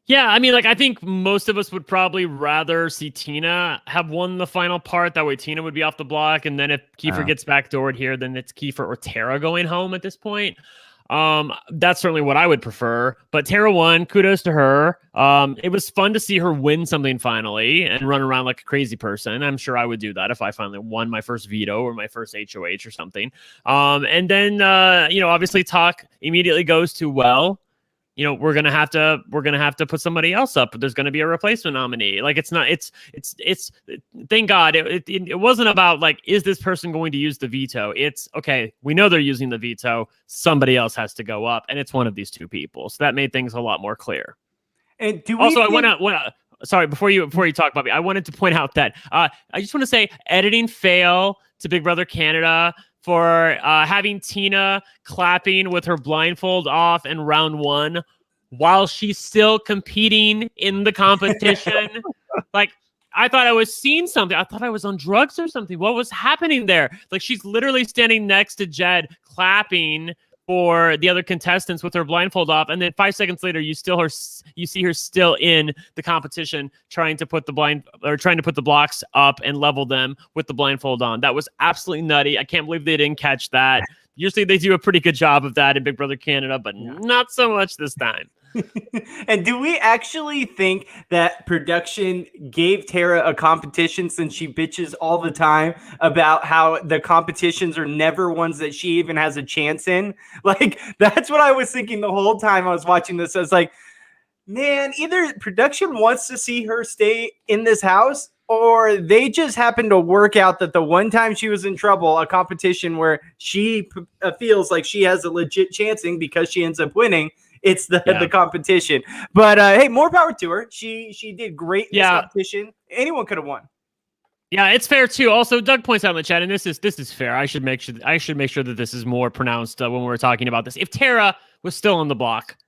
Yeah, I think most of us would probably rather see Tina have won the final part. That way Tina would be off the block. And then if Kiefer gets backdoored here, then it's Kiefer or Tara going home at this point. That's certainly what I would prefer. But Tara won. Kudos to her. It was fun to see her win something finally and run around like a crazy person. I'm sure I would do that if I finally won my first veto or my first HOH or something. And then, obviously talk immediately goes to, well, we're gonna have to put somebody else up. There's gonna be a replacement nominee. Like, it's thank God it wasn't about like, is this person going to use the veto? It's okay. We know they're using the veto. Somebody else has to go up, and it's one of these two people. So that made things a lot more clear. And sorry, before you talk, Bobby, I wanted to point out that I just want to say editing fail to Big Brother Canada for having Tina clapping with her blindfold off in round 1 while she's still competing in the competition. Like, I thought I was seeing something. I thought I was on drugs or something. What was happening there? Like, she's literally standing next to Jed clapping for the other contestants with her blindfold off, and then 5 seconds later you see her still in the competition trying to put the blocks up and level them with the blindfold on. That was absolutely nutty. I can't believe they didn't catch that. Usually they do a pretty good job of that in Big Brother Canada, but not so much this time. And do we actually think that production gave Tara a competition, since she bitches all the time about how the competitions are never ones that she even has a chance in? Like, that's what I was thinking the whole time I was watching this. I was like, man, either production wants to see her stay in this house, or they just happen to work out that the one time she was in trouble, a competition where she feels like she has a legit chancing because she ends up winning, it's the competition. But hey, more power to her. She did great in this competition, anyone could have won. Yeah, it's fair too. Also, Doug points out in the chat, and this is fair. I should make sure that this is more pronounced when we're talking about this. If Tara was still on the block,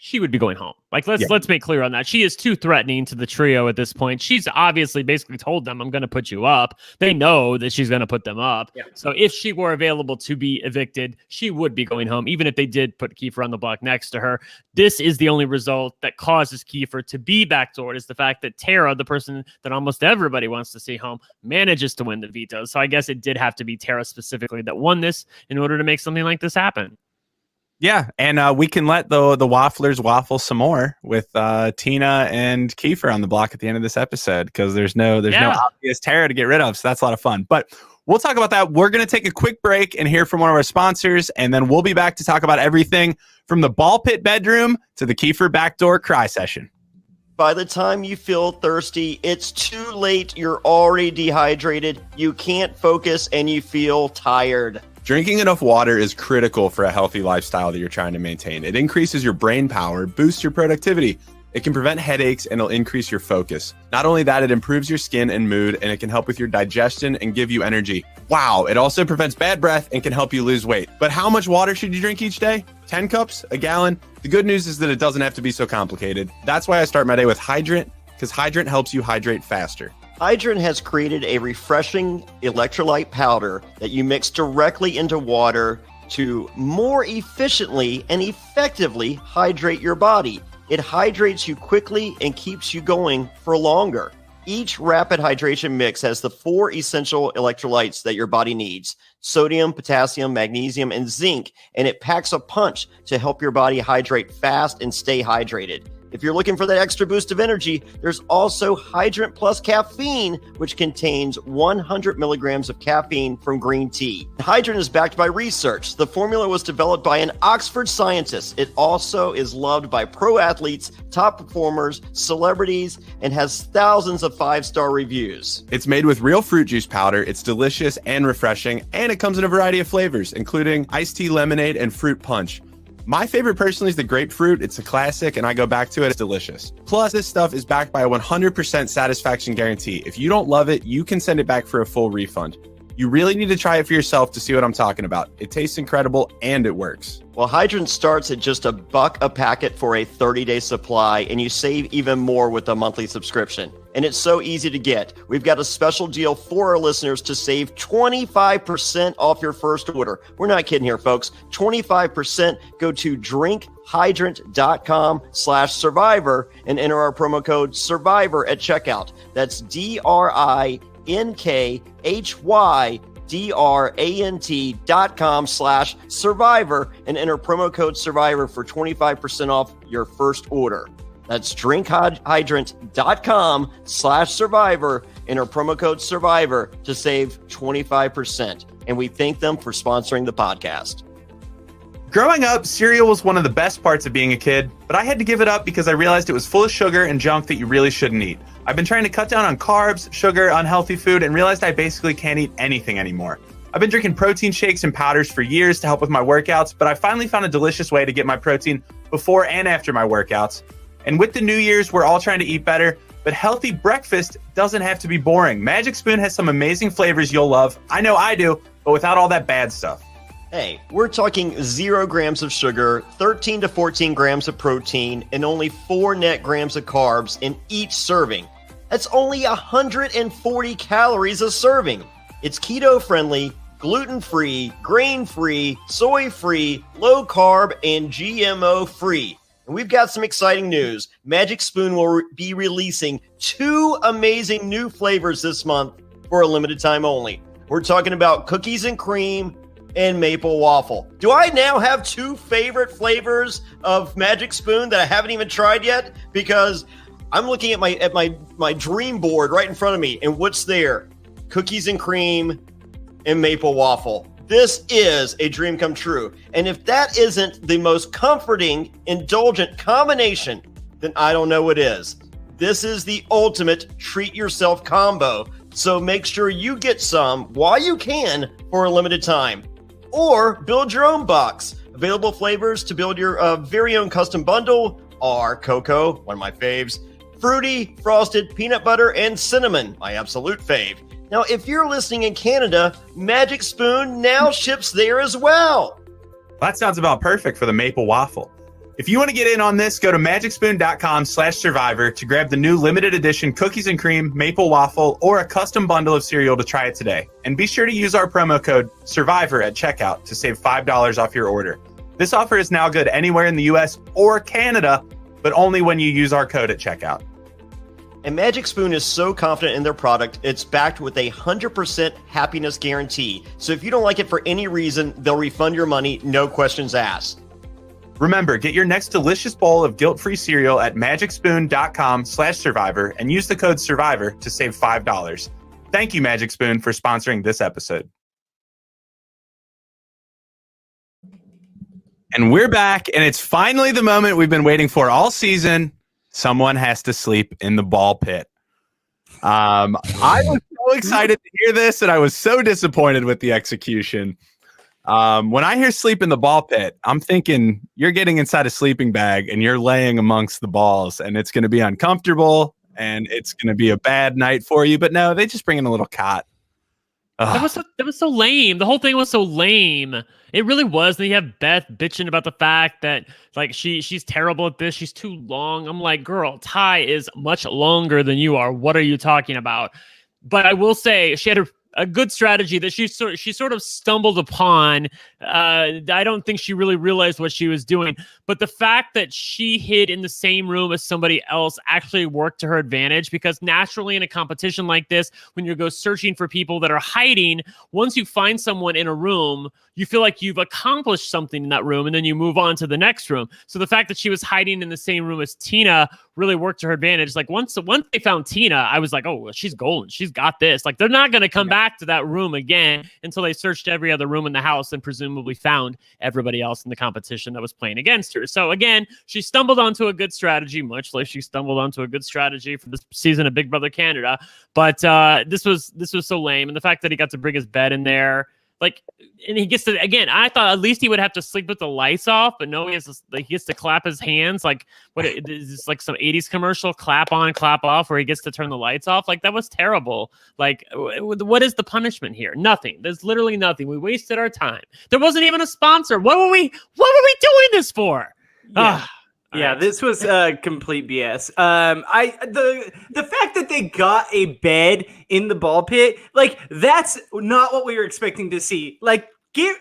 she would be going home. Like, let's make clear on that. She is too threatening to the trio at this point. She's obviously basically told them, I'm going to put you up. They know that she's going to put them up. Yeah. So if she were available to be evicted, she would be going home, even if they did put Kiefer on the block next to her. This is the only result that causes Kiefer to be backdoored, is the fact that Tara, the person that almost everybody wants to see home, manages to win the veto. So I guess it did have to be Tara specifically that won this in order to make something like this happen. Yeah, and we can let the wafflers waffle some more with Tina and Kiefer on the block at the end of this episode, because there's no obvious Tara to get rid of, so that's a lot of fun. But we'll talk about that. We're going to take a quick break and hear from one of our sponsors, and then we'll be back to talk about everything from the ball pit bedroom to the Kiefer backdoor cry session. By the time you feel thirsty, it's too late. You're already dehydrated. You can't focus and you feel tired. Drinking enough water is critical for a healthy lifestyle that you're trying to maintain. It increases your brain power, boosts your productivity. It can prevent headaches, and it'll increase your focus. Not only that, it improves your skin and mood, and it can help with your digestion and give you energy. Wow, it also prevents bad breath and can help you lose weight. But how much water should you drink each day? 10 cups? A gallon? The good news is that it doesn't have to be so complicated. That's why I start my day with Hydrant, because Hydrant helps you hydrate faster. Hydrant has created a refreshing electrolyte powder that you mix directly into water to more efficiently and effectively hydrate your body. It hydrates you quickly and keeps you going for longer. Each rapid hydration mix has the 4 essential electrolytes that your body needs: sodium, potassium, magnesium, and zinc, and it packs a punch to help your body hydrate fast and stay hydrated. If you're looking for that extra boost of energy, there's also Hydrant Plus Caffeine, which contains 100 milligrams of caffeine from green tea. Hydrant is backed by research. The formula was developed by an Oxford scientist. It also is loved by pro athletes, top performers, celebrities, and has thousands of 5-star reviews. It's made with real fruit juice powder. It's delicious and refreshing, and it comes in a variety of flavors, including iced tea, lemonade, and fruit punch. My favorite personally is the grapefruit. It's a classic, and I go back to it. It's delicious. Plus, this stuff is backed by a 100% satisfaction guarantee. If you don't love it, you can send it back for a full refund. You really need to try it for yourself to see what I'm talking about. It tastes incredible, and it works. Well, Hydrant starts at just $1 a packet for a 30-day supply, and you save even more with a monthly subscription. And it's so easy to get. We've got a special deal for our listeners to save 25% off your first order. We're not kidding here, folks. 25%. Go to drinkhydrant.com/survivor and enter our promo code SURVIVOR at checkout. That's drinkhydrant.com/survivor and enter promo code SURVIVOR for 25% off your first order. That's drinkhydrant.com/survivor. Enter promo code SURVIVOR to save 25%. And we thank them for sponsoring the podcast. Growing up, cereal was one of the best parts of being a kid, but I had to give it up because I realized it was full of sugar and junk that you really shouldn't eat. I've been trying to cut down on carbs, sugar, unhealthy food, and realized I basically can't eat anything anymore. I've been drinking protein shakes and powders for years to help with my workouts, but I finally found a delicious way to get my protein before and after my workouts. And with the New Year's, we're all trying to eat better, but healthy breakfast doesn't have to be boring. Magic Spoon has some amazing flavors you'll love. I know I do, but without all that bad stuff. Hey, we're talking 0 grams of sugar, 13 to 14 grams of protein, and only 4 net grams of carbs in each serving. That's only 140 calories a serving. It's keto-friendly, gluten-free, grain-free, soy-free, low-carb, and GMO-free. And we've got some exciting news. Magic Spoon will be releasing 2 amazing new flavors this month for a limited time only. We're talking about cookies and cream and maple waffle. Do I now have 2 favorite flavors of Magic Spoon that I haven't even tried yet? Because I'm looking at my dream board right in front of me, and what's there? Cookies and cream and maple waffle. This is a dream come true. And if that isn't the most comforting, indulgent combination, then I don't know what is. This is the ultimate treat yourself combo. So make sure you get some while you can for a limited time. Or build your own box. Available flavors to build your very own custom bundle are cocoa, one of my faves, fruity, frosted, peanut butter, and cinnamon, my absolute fave. Now, if you're listening in Canada, Magic Spoon now ships there as well. That sounds about perfect for the maple waffle. If you want to get in on this, go to magicspoon.com/survivor to grab the new limited edition cookies and cream, maple waffle, or a custom bundle of cereal to try it today. And be sure to use our promo code SURVIVOR at checkout to save $5 off your order. This offer is now good anywhere in the US or Canada, but only when you use our code at checkout. And Magic Spoon is so confident in their product, it's backed with a 100% happiness guarantee. So if you don't like it for any reason, they'll refund your money, no questions asked. Remember, get your next delicious bowl of guilt-free cereal at magicspoon.com/survivor and use the code SURVIVOR to save $5. Thank you, Magic Spoon, for sponsoring this episode. And we're back, and it's finally the moment we've been waiting for all season. Someone has to sleep in the ball pit. I was so excited to hear this, and I was so disappointed with the execution. When I hear sleep in the ball pit, I'm thinking you're getting inside a sleeping bag and you're laying amongst the balls, and it's going to be uncomfortable and it's going to be a bad night for you. But no, they just bring in a little cot. That was so lame. The whole thing was so lame. It really was. And you have Beth bitching about the fact that like she's terrible at this. She's too long. I'm like, girl, Ty is much longer than you are. What are you talking about? But I will say she had a good strategy that she sort of stumbled upon. I don't think she really realized what she was doing, but the fact that she hid in the same room as somebody else actually worked to her advantage, because naturally in a competition like this, when you go searching for people that are hiding, once you find someone in a room, you feel like you've accomplished something in that room, and then you move on to the next room. So the fact that she was hiding in the same room as Tina really worked to her advantage. Like once they found Tina, I was like, oh, she's golden. She's got this. Like they're not going to come back to that room again until they searched every other room in the house and presumably found everybody else in the competition that was playing against her. So again, she stumbled onto a good strategy, much like she stumbled onto a good strategy for this season of Big Brother Canada. But this was so lame. And the fact that he got to bring his bed in there, like, and he gets to, again, I thought at least he would have to sleep with the lights off, but no, he gets to clap his hands. Like, what is this, like some 80s commercial, clap on, clap off, where he gets to turn the lights off? Like, that was terrible. Like, what is the punishment here? Nothing. There's literally nothing. We wasted our time. There wasn't even a sponsor. What were we doing this for? Yeah. Yeah, this was complete BS. The fact that they got a bed in the ball pit, like that's not what we were expecting to see. Like, get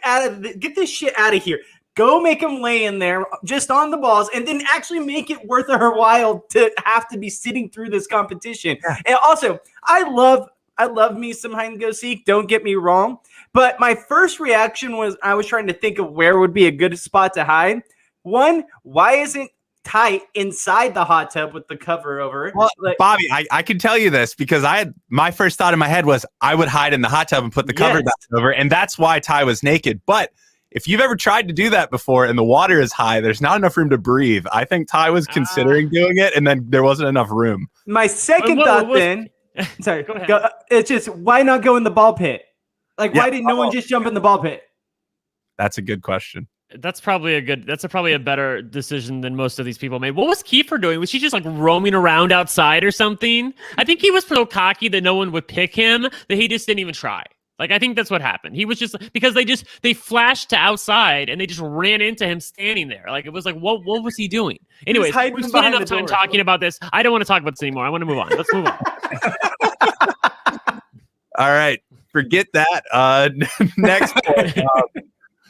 this shit out of here. Go make them lay in there just on the balls, and then actually make it worth her while to have to be sitting through this competition. Yeah. And also, I love me some hide and go seek. Don't get me wrong, but my first reaction was I was trying to think of where would be a good spot to hide. One, why isn't Ty inside the hot tub with the cover over it? Well, Bobby, I can tell you this because my first thought in my head was I would hide in the hot tub and put the cover back over, and that's why Ty was naked. But if you've ever tried to do that before and the water is high, there's not enough room to breathe. I think Ty was considering doing it, and then there wasn't enough room. My second thought sorry, go ahead. It's just, why not go in the ball pit? Like, why didn't no one just jump in the ball pit? That's a good question. That's probably a better decision than most of these people made. What was Kiefer doing? Was she just like roaming around outside or something? I think he was so cocky that no one would pick him that he just didn't even try. Like, I think that's what happened. He was just, because they flashed to outside and they just ran into him standing there. Like, it was like, what was he doing? Anyways, we've spent enough time talking about this. I don't want to talk about this anymore. I want to move on. Let's move on. All right. Forget that. Next point.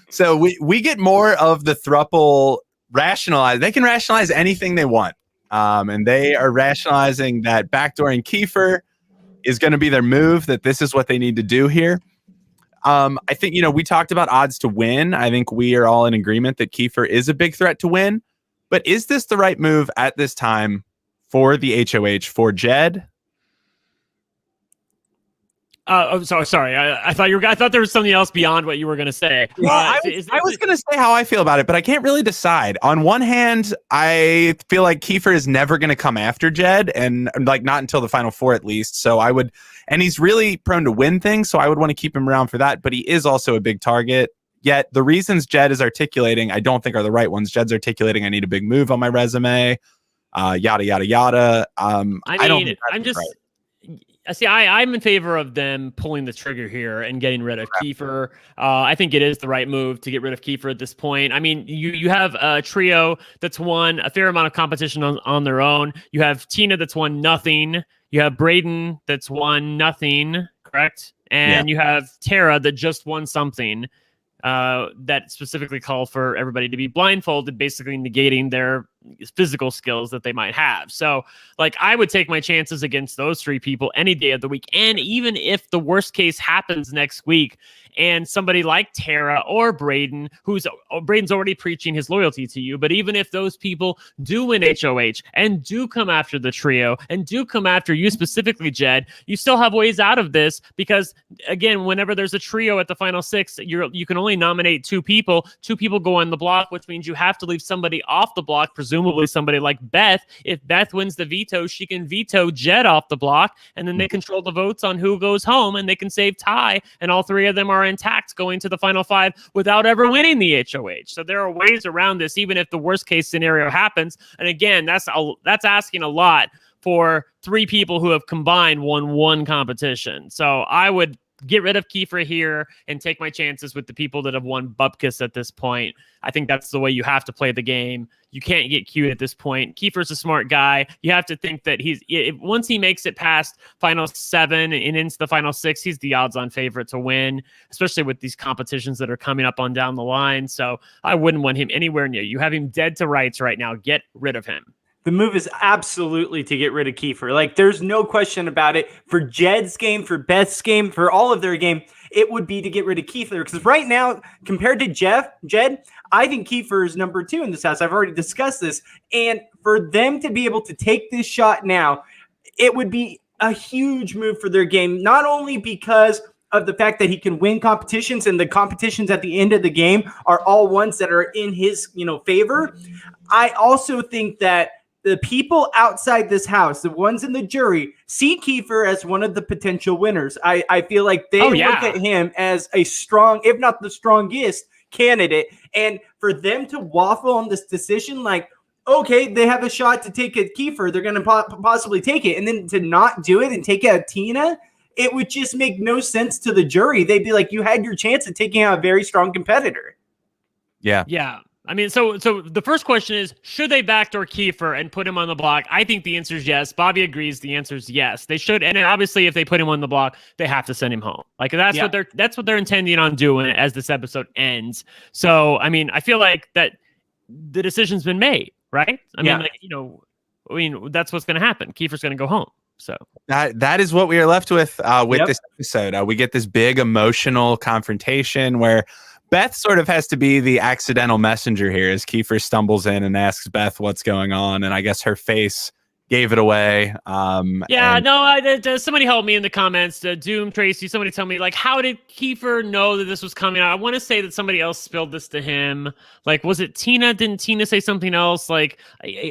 So we get more of the throuple rationalize. They can rationalize anything they want. And they are rationalizing that backdooring Kiefer is going to be their move, that this is what they need to do here. I think, we talked about odds to win. I think we are all in agreement that Kiefer is a big threat to win. But is this the right move at this time for the HOH, for Jed? Sorry. I thought there was something else beyond what you were going to say. Well, I was going to say how I feel about it, but I can't really decide. On one hand, I feel like Kiefer is never going to come after Jed, and like not until the final four at least. So and he's really prone to win things, so I would want to keep him around for that. But he is also a big target. Yet the reasons Jed is articulating, I don't think are the right ones. Jed's articulating, I need a big move on my resume. yada yada yada. I don't mean, think I'm that's just right. see. I'm in favor of them pulling the trigger here and getting rid of Kiefer. I think it is the right move to get rid of Kiefer at this point. I mean, you have a trio that's won a fair amount of competition on their own. You have Tina that's won nothing. You have Braden that's won nothing, correct? And you have Tara that just won something. That specifically call for everybody to be blindfolded, basically negating their physical skills that they might have. So, like, I would take my chances against those three people any day of the week. And even if the worst case happens next week and somebody like Tara or Braden, Braden's already preaching his loyalty to you, but even if those people do win HOH and do come after the trio and do come after you specifically, Jed, you still have ways out of this because, again, whenever there's a trio at the final six, you can only nominate two people. Two people go on the block, which means you have to leave somebody off the block, presumably somebody like Beth. If Beth wins the veto, she can veto Jed off the block, and then they control the votes on who goes home, and they can save Ty, and all three of them are intact going to the final five without ever winning the HOH. So there are ways around this, even if the worst case scenario happens. And again, that's asking a lot for three people who have combined won one competition. So I would get rid of Kiefer here and take my chances with the people that have won Bupkis at this point. I think that's the way you have to play the game. You can't get cute at this point. Kiefer's a smart guy. You have to think that once he makes it past final 7 and into the final 6, he's the odds-on favorite to win, especially with these competitions that are coming up on down the line. So I wouldn't want him anywhere near you. Have him dead to rights right now. Get rid of him. The move is absolutely to get rid of Kiefer. Like, there's no question about it. For Jed's game, for Beth's game, for all of their game, it would be to get rid of Kiefer. Because right now, compared to Jed, I think Kiefer is number 2 in this house. I've already discussed this. And for them to be able to take this shot now, it would be a huge move for their game. Not only because of the fact that he can win competitions, and the competitions at the end of the game are all ones that are in his, favor. I also think that the people outside this house, the ones in the jury, see Kiefer as one of the potential winners. I feel like they look at him as a strong, if not the strongest, candidate. And for them to waffle on this decision, like, okay, they have a shot to take a Kiefer, they're going to possibly take it. And then to not do it and take out Tina, it would just make no sense to the jury. They'd be like, you had your chance of taking out a very strong competitor. Yeah. Yeah. I mean, so the first question is, should they backdoor Kiefer and put him on the block? I think the answer is yes. Bobby agrees. The answer is yes. They should. And obviously, if they put him on the block, they have to send him home. Like that's what they're intending on doing as this episode ends. So, I mean, I feel like that the decision's been made, right? I mean, that's what's going to happen. Kiefer's going to go home. So that is what we are left with this episode. We get this big emotional confrontation where Beth sort of has to be the accidental messenger here as Kiefer stumbles in and asks Beth what's going on. And I guess her face gave it away. Somebody help me in the comments. Doom, Tracy, somebody tell me, like, how did Kiefer know that this was coming out? I want to say that somebody else spilled this to him. Like, was it Tina? Didn't Tina say something else? Like,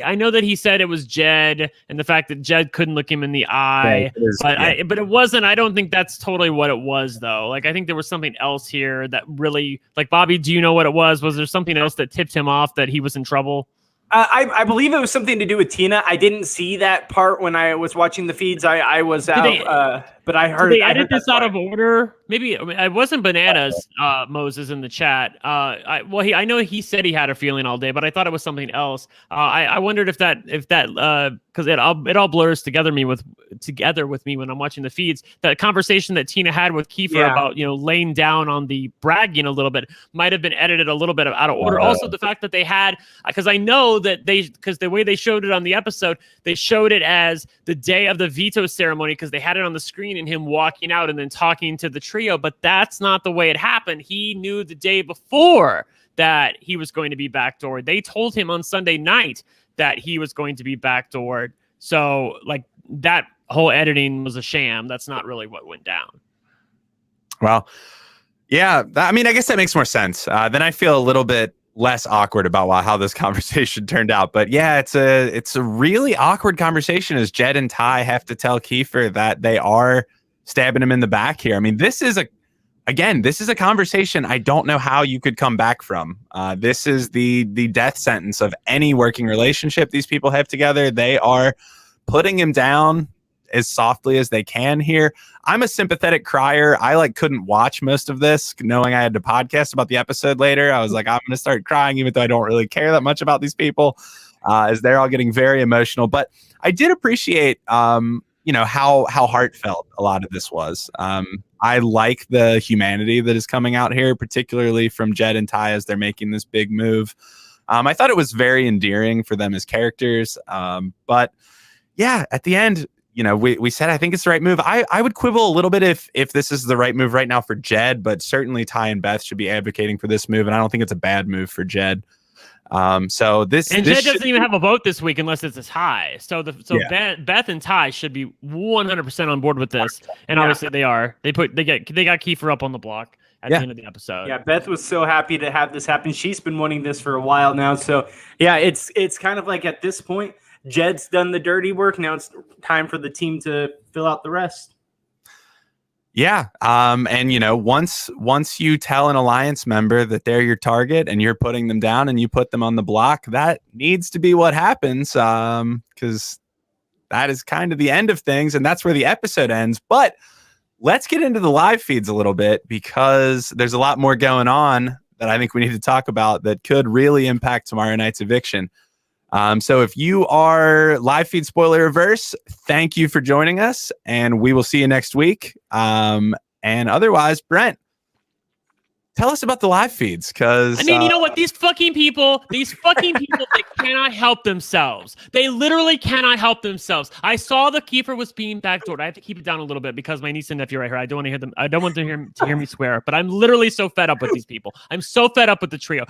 I know that he said it was Jed and the fact that Jed couldn't look him in the eye. But it wasn't. I don't think that's totally what it was, though. Like, I think there was something else here that really, like, Bobby, do you know what it was? Was there something else that tipped him off that he was in trouble? I believe it was something to do with Tina. I didn't see that part when I was watching the feeds. I was out, but I heard. Did they edit this out of order? Maybe it wasn't Bananas. Moses in the chat. I know he said he had a feeling all day, but I thought it was something else. I wondered if that because it all blurs together with me when I'm watching the feeds. That conversation that Tina had with Kiefer about laying down on the bragging a little bit might have been edited a little bit out of order. Also, the fact that they had, because I know that because the way they showed it on the episode, they showed it as the day of the veto ceremony because they had it on the screen and him walking out and then talking to the trio, but that's not the way it happened. He knew the day before that he was going to be backdoored. They told him on Sunday night that he was going to be backdoored. So, like, that whole editing was a sham. That's not really what went down. Well, yeah, I mean, I guess that makes more sense. Then I feel a little bit less awkward about how this conversation turned out. But yeah, it's a really awkward conversation as Jed and Ty have to tell Kiefer that they are stabbing him in the back here. I mean, this is a again, this is a conversation I don't know how you could come back from. This is the death sentence of any working relationship these people have together. They are putting him down as softly as they can here. I'm a sympathetic crier. I couldn't watch most of this knowing I had to podcast about the episode later. I was like, I'm going to start crying even though I don't really care that much about these people, as they're all getting very emotional. But I did appreciate, how heartfelt a lot of this was. I like the humanity that is coming out here, particularly from Jed and Ty as they're making this big move. I thought it was very endearing for them as characters. But yeah, at the end, we said I think it's the right move. I would quibble a little bit if this is the right move right now for Jed, but certainly Ty and Beth should be advocating for this move, and I don't think it's a bad move for Jed. Jed doesn't even have a vote this week unless it's as high. Yeah. Beth and Ty should be 100% on board with this, and obviously they are. They got Kiefer up on the block at the end of the episode. Yeah, Beth was so happy to have this happen. She's been wanting this for a while now. So yeah, it's kind of like at this point, Jed's done the dirty work. Now it's time for the team to fill out the rest. Yeah. And once you tell an alliance member that they're your target and you're putting them down and you put them on the block, that needs to be what happens. Because that is kind of the end of things, and that's where the episode ends. But let's get into the live feeds a little bit, because there's a lot more going on that I think we need to talk about that could really impact tomorrow night's eviction. So if you are live feed spoiler averse, thank you for joining us, and we will see you next week. And otherwise, Brent, tell us about the live feeds, because you know what? These fucking people, they cannot help themselves. They literally cannot help themselves. I saw the Kiefer was being backdoored. I have to keep it down a little bit because my niece and nephew right here. I don't want to hear them. I don't want them to hear me swear. But I'm literally so fed up with these people. I'm so fed up with the trio.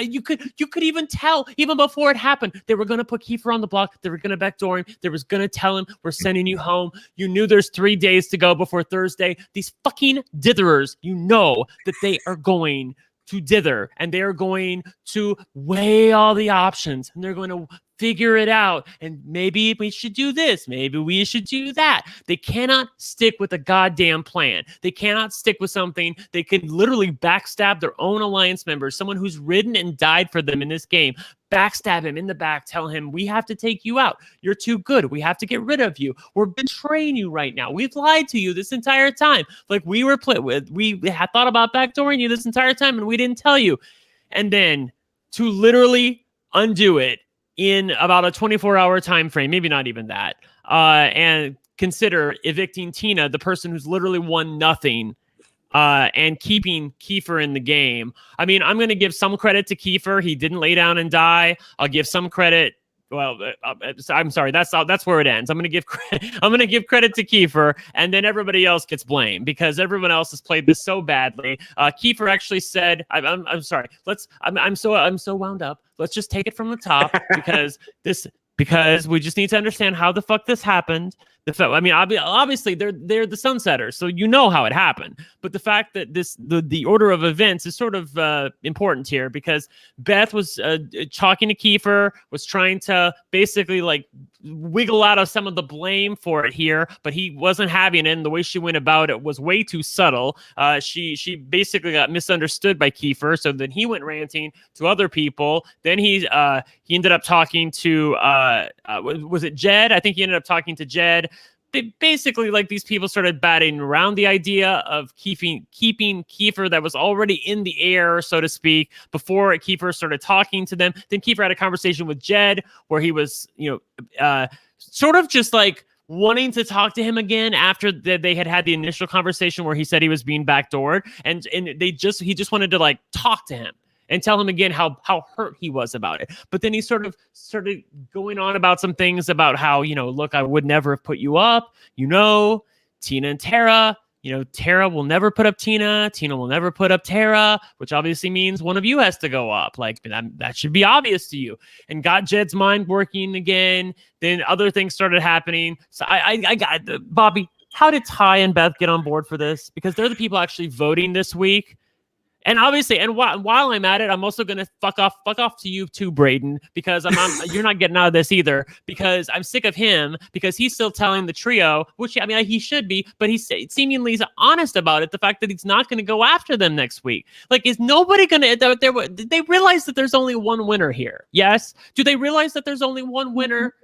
You could even tell even before it happened they were going to put Kiefer on the block. They were going to backdoor him. They was going to tell him we're sending you home. You knew there's 3 days to go before Thursday. These fucking ditherers, that they are going to dither, and they are going to weigh all the options, and they're going to figure it out, and maybe we should do this, maybe we should do that. They cannot stick with a goddamn plan. They cannot stick with something. They can literally backstab their own alliance members, someone who's ridden and died for them in this game. Backstab him in the back, tell him we have to take you out. You're too good. We have to get rid of you. We're betraying you right now. We've lied to you this entire time. We had thought about backdooring you this entire time, and we didn't tell you. And then to literally undo it in about a 24-hour time frame, maybe not even that, and consider evicting Tina, the person who's literally won nothing, and keeping Kiefer in the game. I'm going to give some credit to Kiefer. He didn't lay down and die. I'll give some credit. Well, I'm sorry. That's where it ends. I'm going to give credit to Kiefer, and then everybody else gets blamed because everyone else has played this so badly. Kiefer actually said, "I'm sorry. I'm so wound up. Let's just take it from the top because we just need to understand how the fuck this happened." Obviously they're the Sunsetters, so you know how it happened. But the fact that the order of events is sort of important here, because Beth was talking to Kiefer, was trying to basically wiggle out of some of the blame for it here, but he wasn't having it, and the way she went about it was way too subtle. She basically got misunderstood by Kiefer, so then he went ranting to other people. Then he ended up talking to was it Jed? I think he ended up talking to Jed. Basically, these people started batting around the idea of keeping Kiefer that was already in the air, so to speak, before Kiefer started talking to them. Then Kiefer had a conversation with Jed where he was, sort of just wanting to talk to him again after they had the initial conversation where he said he was being backdoored, and he just wanted to talk to him and tell him again how hurt he was about it. But then he sort of started going on about some things about how, look, I would never have put you up, Tina and Tara, Tara will never put up Tina will never put up Tara, which obviously means one of you has to go up. That should be obvious to you. And got Jed's mind working again. Then other things started happening. So I got Bobby, how did Ty and Beth get on board for this? Because they're the people actually voting this week. And obviously, and while I'm at it, I'm also gonna fuck off to you too, Braden, because you're not getting out of this either. Because I'm sick of him because he's still telling the trio, which I mean he should be, but he's seemingly honest about it. The fact that he's not going to go after them next week. Like, is nobody gonna? Did they realize that there's only one winner here? Yes. Do they realize that there's only one winner?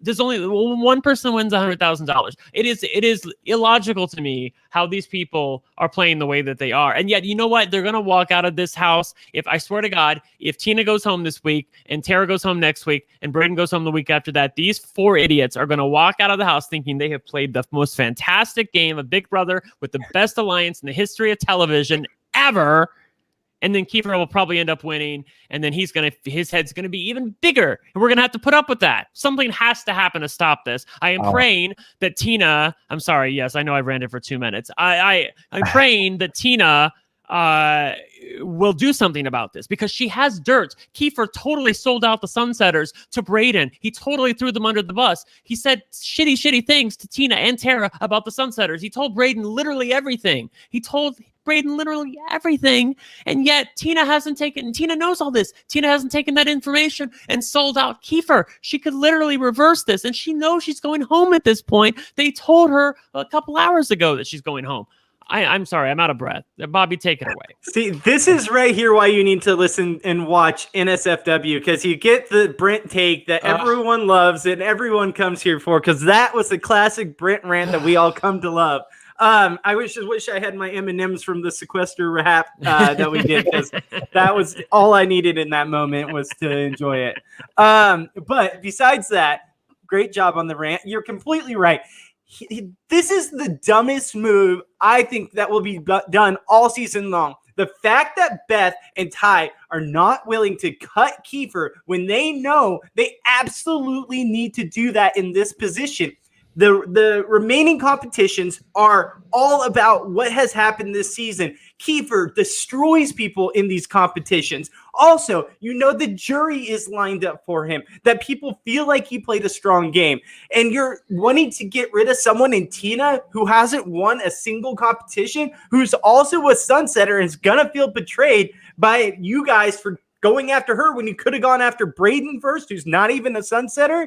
There's only one person wins $100,000. It is illogical to me how these people are playing the way that they are. And yet, you know what? They're going to walk out of this house. If I swear to God, if Tina goes home this week and Tara goes home next week and Braden goes home the week after that, these 4 idiots are going to walk out of the house thinking they have played the most fantastic game of Big Brother with the best alliance in the history of television ever. And then Kiefer will probably end up winning, and then his head's gonna be even bigger, and we're gonna have to put up with that. Something has to happen to stop this. I am praying that Tina. I'm sorry. Yes, I know I ranted for 2 minutes. I'm praying that Tina will do something about this because she has dirt. Kiefer totally sold out the Sunsetters to Braden. He totally threw them under the bus. He said shitty things to Tina and Tara about the Sunsetters. He told Braden literally everything. He told Braden literally everything, and yet Tina knows all this. Tina hasn't taken that information and sold out Kiefer. She could literally reverse this, and she knows she's going home at this point. They told her a couple hours ago that she's going home. I'm sorry, I'm out of breath. Bobby, take it away. See, this is right here why you need to listen and watch NSFW, because you get the Brent take that everyone loves and everyone comes here for, because that was the classic Brent rant that we all come to love. I wish I had my M&Ms from the sequester rap that we did, because that was all I needed in that moment was to enjoy it. But besides that, great job on the rant. You're completely right. This is the dumbest move I think that will be done all season long. The fact that Beth and Ty are not willing to cut Kiefer when they know they absolutely need to do that in this position. The remaining competitions are all about what has happened this season. Kiefer destroys people in these competitions. Also, you know the jury is lined up for him, that people feel like he played a strong game. And you're wanting to get rid of someone in Tina who hasn't won a single competition, who's also a Sunsetter and is going to feel betrayed by you guys for going after her when you could have gone after Braden first, who's not even a Sunsetter.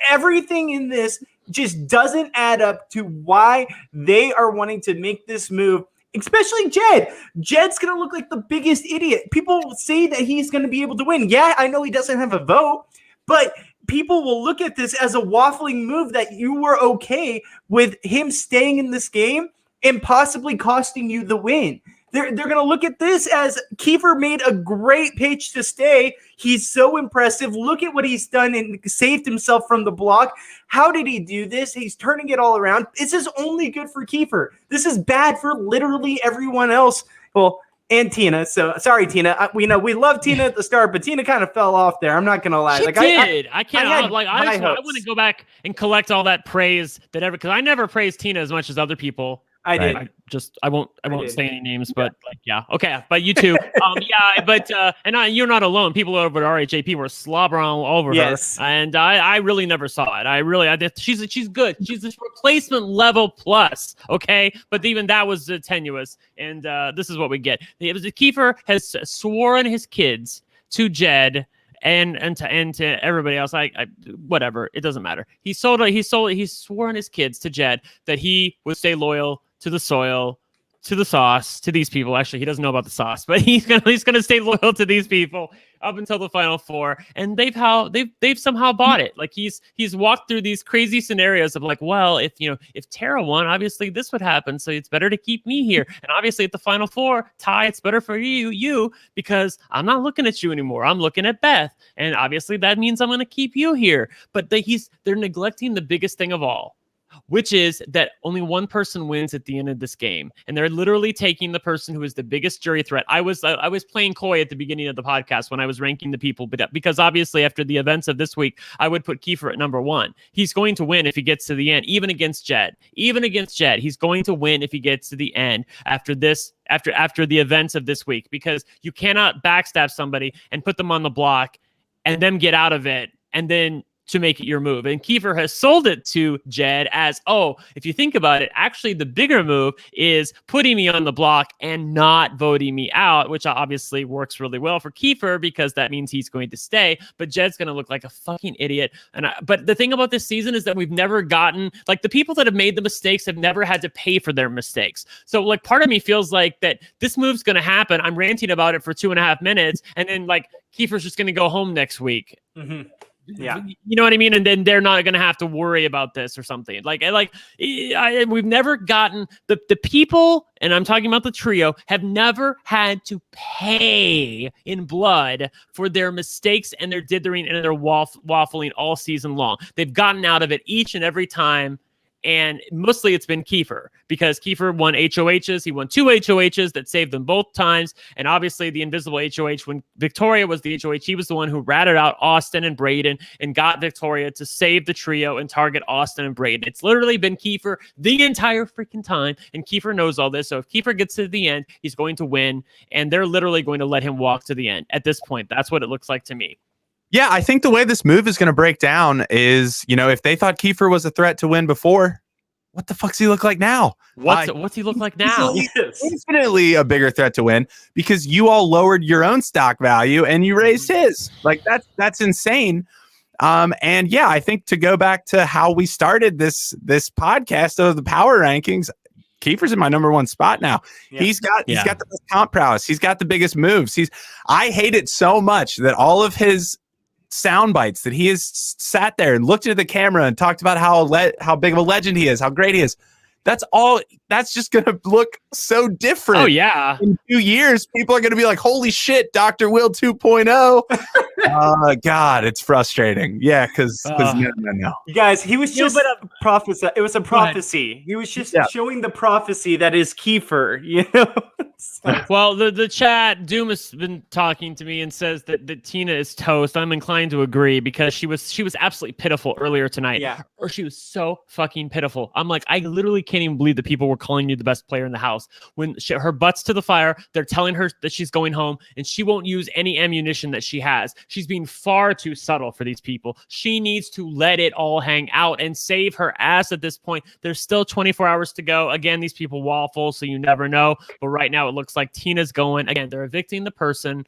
Everything in this just doesn't add up to why they are wanting to make this move, especially Jed. Jed's going to look like the biggest idiot. People say that he's going to be able to win. Yeah, I know he doesn't have a vote, but people will look at this as a waffling move that you were okay with him staying in this game and possibly costing you the win. They're going to look at this as Kiefer made a great pitch to stay. He's so impressive. Look at what he's done and saved himself from the block. How did he do this? He's turning it all around. This is only good for Kiefer. This is bad for literally everyone else. Well, and Tina. So sorry, Tina. We know we love Tina at the start, but Tina kind of fell off there. I'm not going to lie. She did. I want to go back and collect all that praise because I never praised Tina as much as other people. I did. I won't say any names, but okay. But you too. You're not alone. People over at RHAP were slobbering all over her, and I really never saw it. She's good. She's this replacement level plus. Okay, but even that was tenuous, and this is what we get. Kiefer has sworn his kids to Jed. And to everybody else, whatever, it doesn't matter. He swore on his kids to Jed that he would stay loyal to the soil, to the sauce, to these people. Actually, he doesn't know about the sauce, but he's gonna stay loyal to these people up until the final 4. And they've somehow bought it. Like he's walked through these crazy scenarios of like, well, if Tara won, obviously this would happen, so it's better to keep me here. And obviously at the final 4, Ty, it's better for you because I'm not looking at you anymore. I'm looking at Beth, and obviously that means I'm gonna keep you here. But they're neglecting the biggest thing of all, which is that only one person wins at the end of this game. And they're literally taking the person who is the biggest jury threat. I was playing coy at the beginning of the podcast when I was ranking the people, but because obviously after the events of this week, I would put Kiefer at number 1. He's going to win if he gets to the end, even against Jed. He's going to win if he gets to the end after the events of this week, because you cannot backstab somebody and put them on the block and them get out of it and then to make it your move. And Kiefer has sold it to Jed as, oh, if you think about it, actually the bigger move is putting me on the block and not voting me out, which obviously works really well for Kiefer because that means he's going to stay, but Jed's going to look like a fucking idiot. But the thing about this season is that we've never gotten, like, the people that have made the mistakes have never had to pay for their mistakes. So like part of me feels like that this move's going to happen. I'm ranting about it for 2.5 minutes, and then like Kiefer's just going to go home next week. Mm-hmm. Yeah, you know what I mean, and then they're not going to have to worry about this or something. We've never gotten the people, and I'm talking about the trio, have never had to pay in blood for their mistakes and their dithering and their waffling all season long. They've gotten out of it each and every time. And mostly it's been Kiefer, because Kiefer won HOHs. He won 2 HOHs that saved them both times. And obviously the invisible HOH, when Victoria was the HOH, he was the one who ratted out Austin and Braden and got Victoria to save the trio and target Austin and Braden. It's literally been Kiefer the entire freaking time. And Kiefer knows all this. So if Kiefer gets to the end, he's going to win. And they're literally going to let him walk to the end. At this point, that's what it looks like to me. Yeah, I think the way this move is going to break down is, if they thought Kiefer was a threat to win before, what the fuck's he look like now? What's he look like now? He's infinitely a bigger threat to win because you all lowered your own stock value and you raised his. Like that's insane. And yeah, I think to go back to how we started this podcast of the power rankings, Kiefer's in my number 1 spot now. Yeah. He's got the best comp prowess. He's got the biggest moves. I hate it so much that all of his sound bites that he has sat there and looked into the camera and talked about how big of a legend he is, how great he is. That's just going to look so different. Oh, yeah. In 2 years, people are going to be like, holy shit, Dr. Will 2.0. God, it's frustrating. Yeah, because no. You guys, he was just a prophecy. It was a prophecy. He was just showing the prophecy that is Kiefer, Well, the chat, Doom has been talking to me and says that Tina is toast. I'm inclined to agree because she was absolutely pitiful earlier tonight. Yeah. Or she was so fucking pitiful. I'm like, I literally can't even believe that people were calling you the best player in the house. When her butt's to the fire, they're telling her that she's going home and she won't use any ammunition that she has. She's being far too subtle for these people. She needs to let it all hang out and save her ass at this point. There's still 24 hours to go. Again, these people waffle, so you never know. But right now it looks like Tina's going. Again, they're evicting the person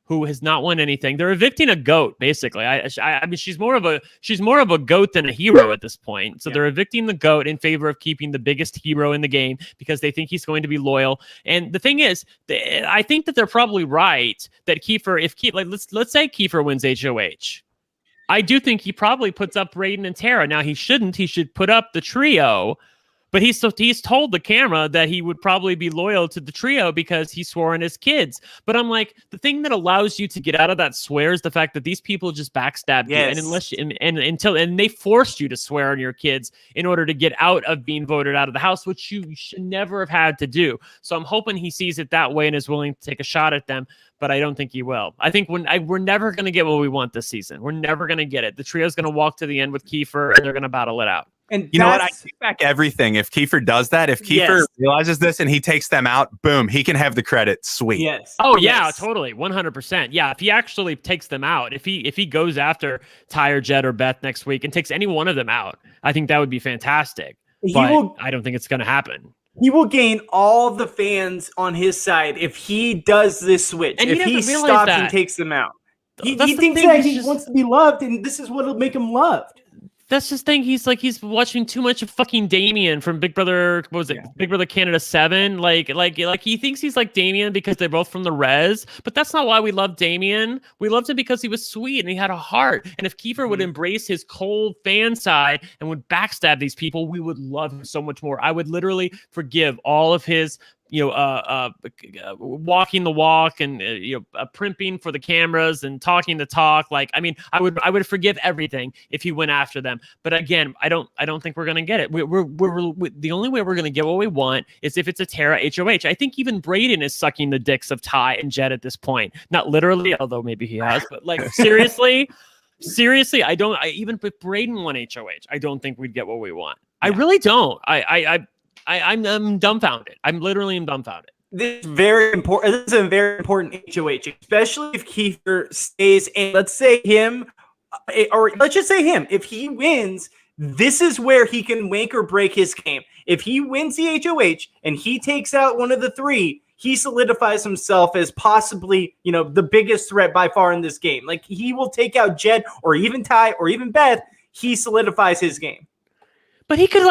who has not won anything. They're evicting a goat, basically. I mean, she's more of a goat than a hero at this point. So they're evicting the goat in favor of keeping the biggest hero in the game because they think he's going to be loyal. And the thing is, I think that they're probably right that Kiefer, let's say Kiefer wins HOH. I do think he probably puts up Raiden and Tara. Now he shouldn't. He should put up the trio. But he's told the camera that he would probably be loyal to the trio because he swore on his kids. But I'm like, the thing that allows you to get out of that swear is the fact that these people just backstabbed you, and they forced you to swear on your kids in order to get out of being voted out of the house, which you should never have had to do. So I'm hoping he sees it that way and is willing to take a shot at them. But I don't think he will. I think we're never going to get what we want this season. We're never going to get it. The trio's going to walk to the end with Kiefer, and they're going to battle it out. And you know what? I take back everything. If Kiefer does that, if Kiefer realizes this and he takes them out, boom, he can have the credit. Sweet. Yes. Oh yeah, totally, 100%. Yeah, if he actually takes them out, if he goes after Ty or Jed or Beth next week and takes any one of them out, I think that would be fantastic. But I don't think it's going to happen. He will gain all the fans on his side if he does this switch. And if he stops and takes them out. He thinks that he wants to be loved, and this is what will make him loved. That's just thing. He's watching too much of fucking Damien from Big Brother. What was it? Yeah. Big Brother Canada 7. Like he thinks he's like Damien because they're both from the res. But that's not why we love Damien. We loved him because he was sweet and he had a heart. And if Kiefer would embrace his cold fan side and would backstab these people, we would love him so much more. I would literally forgive all of his walking the walk and primping for the cameras and talking the talk. Like, I mean, I would forgive everything if he went after them. But again, I don't think we're gonna get it. We're the only way we're gonna get what we want is if it's a Tara HOH. I think even Braden is sucking the dicks of Ty and Jed at this point. Not literally, although maybe he has, but like seriously. Seriously, even if Braden won HOH, I don't think we'd get what we want. Yeah. I really don't. I'm dumbfounded. I'm literally dumbfounded. This is very important. This is a very important HOH, especially if Kiefer stays. And let's say him or let's just say him, if he wins, this is where he can make or break his game. If he wins the HOH and he takes out one of the three, he solidifies himself as possibly, the biggest threat by far in this game. Like, he will take out Jed or even Ty or even Beth. He solidifies his game. But he could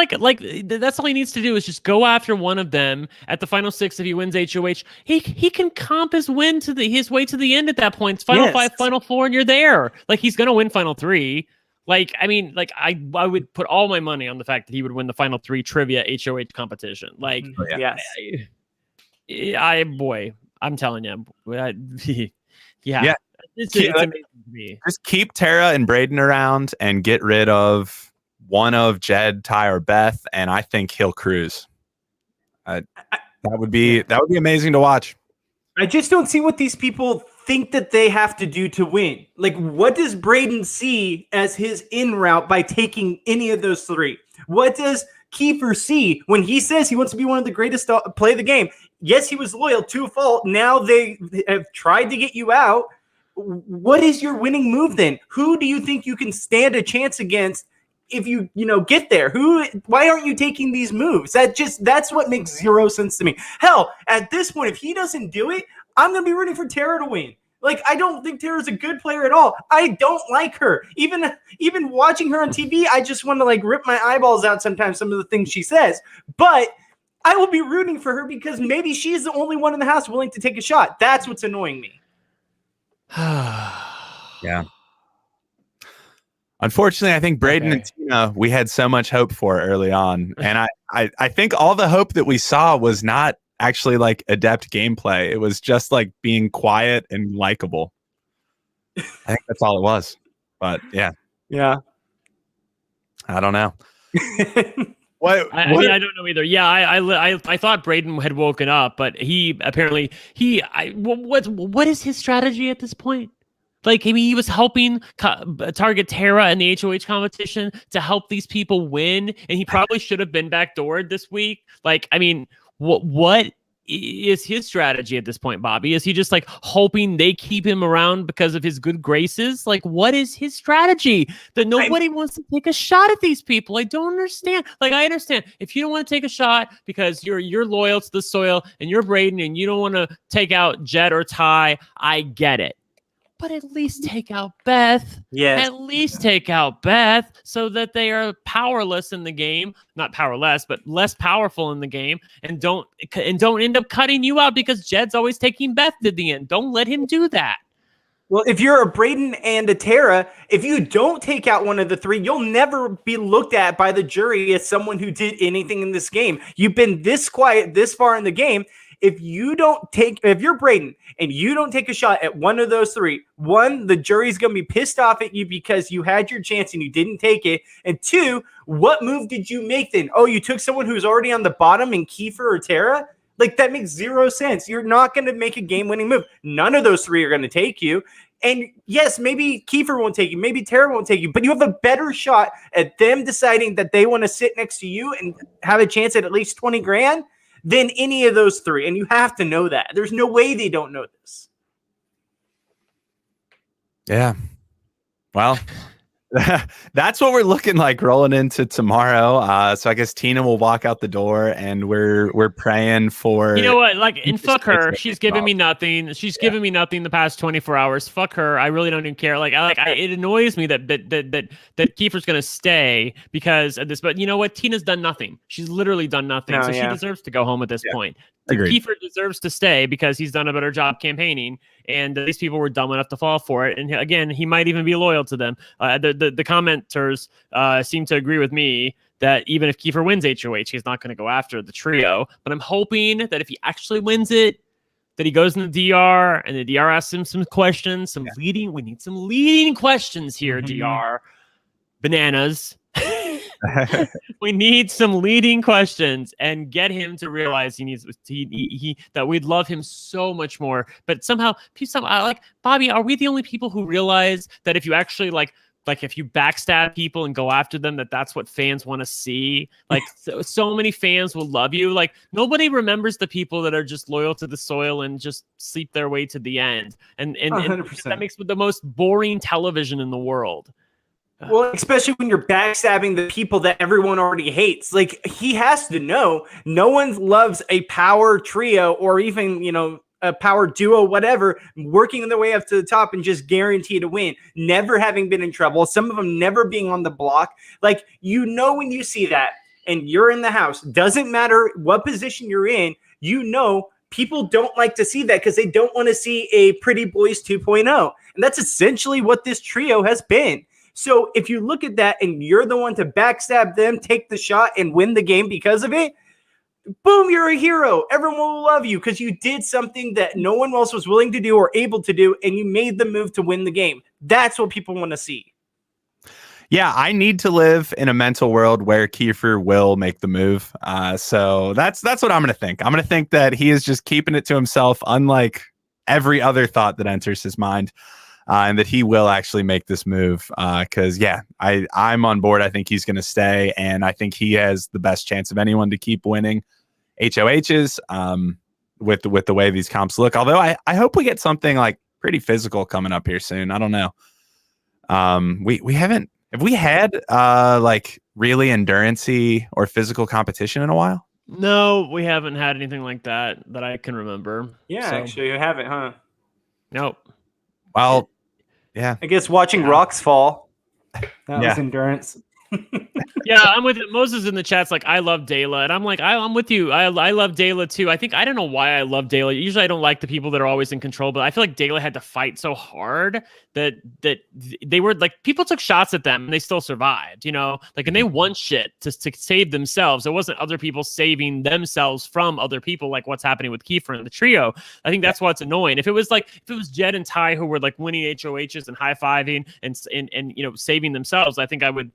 that's all he needs to do is just go after one of them at the final 6. If he wins HOH, he can comp his win to his way to the end at that point. It's final 5, final 4, and you're there. Like, he's gonna win final 3. Like, I mean, like I would put all my money on the fact that he would win the final 3 trivia HOH competition. Like, yes. I'm telling you, yeah. It's amazing to me. Just keep Tara and Braden around and get rid of one of Jed, Ty, or Beth, and I think he'll cruise. That would be amazing to watch. I just don't see what these people think that they have to do to win. Like, what does Braden see as his in route by taking any of those 3? What does Kiefer see when he says he wants to be one of the greatest to play the game? Yes, he was loyal to a fault. Now they have tried to get you out. What is your winning move then? Who do you think you can stand a chance against if you get there? Why aren't you taking these moves? That's what makes zero sense to me. Hell, at this point, if he doesn't do it, I'm going to be rooting for Tara to win. Like, I don't think Tara's a good player at all. I don't like her. Even watching her on TV, I just want to rip my eyeballs out sometimes, some of the things she says. But I will be rooting for her because maybe she's the only one in the house willing to take a shot. That's what's annoying me. Yeah. Unfortunately, I think Braden and Tina, we had so much hope for early on. And I think all the hope that we saw was not actually adept gameplay. It was just being quiet and likable. I think that's all it was. But yeah. I don't know. I mean, I don't know either. Yeah, I thought Braden had woken up, but he apparently what is his strategy at this point? Like, I mean, he was helping target Tara in the HOH competition to help these people win, and he probably should have been backdoored this week. Like, I mean, what is his strategy at this point, Bobby? Is he just hoping they keep him around because of his good graces? Like, what is his strategy? That nobody wants to take a shot at these people. I don't understand. I understand if you don't want to take a shot because you're loyal to the soil and you're Braden and you don't want to take out Jed or Ty. I get it. But at least take out Beth. Yes. At least take out Beth so that they are powerless in the game. Not powerless, but less powerful in the game. And don't end up cutting you out because Jed's always taking Beth to the end. Don't let him do that. Well, if you're a Braden and a Tara, if you don't take out one of the 3, you'll never be looked at by the jury as someone who did anything in this game. You've been this quiet this far in the game. If you're Braden and you don't take a shot at one of those 3, 1, the jury's going to be pissed off at you because you had your chance and you didn't take it. And 2, what move did you make then? Oh, you took someone who's already on the bottom in Kiefer or Tara? That makes zero sense. You're not going to make a game-winning move. None of those 3 are going to take you. And yes, maybe Kiefer won't take you. Maybe Tara won't take you. But you have a better shot at them deciding that they want to sit next to you and have a chance at least 20 grand than any of those 3. And you have to know that. There's no way they don't know this. Yeah. Well, that's what we're looking like rolling into tomorrow. So I guess Tina will walk out the door and we're praying for, you know what, and fuck her. She's giving me nothing. She's giving me nothing the past 24 hours. Fuck her. I really don't even care. It annoys me that Kiefer's going to stay because of this, but you know what? Tina's done nothing. She's literally done nothing. She deserves to go home at this point. Agreed. Kiefer deserves to stay because he's done a better job campaigning, and these people were dumb enough to fall for it. And again, he might even be loyal to them. The commenters seem to agree with me that even if Kiefer wins HOH, he's not going to go after the trio. But I'm hoping that if he actually wins it, that he goes in the DR and the DR asks him some questions, we need some leading questions here, DR. Bananas. We need some leading questions and get him to realize that we'd love him so much more. But somehow, Bobby, are we the only people who realize that if you actually like if you backstab people and go after them, that's what fans want to see. Like so many fans will love you. Like nobody remembers the people that are just loyal to the soil and just sleep their way to the end. And 100%. That makes the most boring television in the world. Well, especially when you're backstabbing the people that everyone already hates. Like, he has to know no one loves a power trio or even, a power duo, whatever, working their way up to the top and just guarantee to win, never having been in trouble, some of them never being on the block. Like, when you see that and you're in the house, doesn't matter what position you're in, people don't like to see that because they don't want to see a Pretty Boys 2.0. And that's essentially what this trio has been. So if you look at that and you're the one to backstab them, take the shot, and win the game because of it, boom, you're a hero. Everyone will love you because you did something that no one else was willing to do or able to do, and you made the move to win the game. That's what people want to see. Yeah, I need to live in a mental world where Kiefer will make the move. So that's what I'm going to think. I'm going to think that he is just keeping it to himself, unlike every other thought that enters his mind. And that he will actually make this move because, I'm on board. I think he's going to stay, and I think he has the best chance of anyone to keep winning HOHs with the way these comps look. Although I hope we get something like pretty physical coming up here soon. I don't know. We haven't. Have we had like really endurance-y or physical competition in a while? No, we haven't had anything like that I can remember. Yeah, actually, you haven't, huh? Nope. Well, yeah. I guess watching rocks fall. That was endurance. Yeah, I'm with Moses in the chat's like, I love Dela. And I'm like, I'm with you. I love Dela too. I don't know why I love Dela. Usually I don't like the people that are always in control, but I feel like Dela had to fight so hard that they were like, people took shots at them and they still survived, and they won shit to save themselves. It wasn't other people saving themselves from other people like what's happening with Kiefer and the trio. I think that's what's annoying. If it was Jed and Ty who were like winning HOHs and high-fiving and saving themselves, I think I would,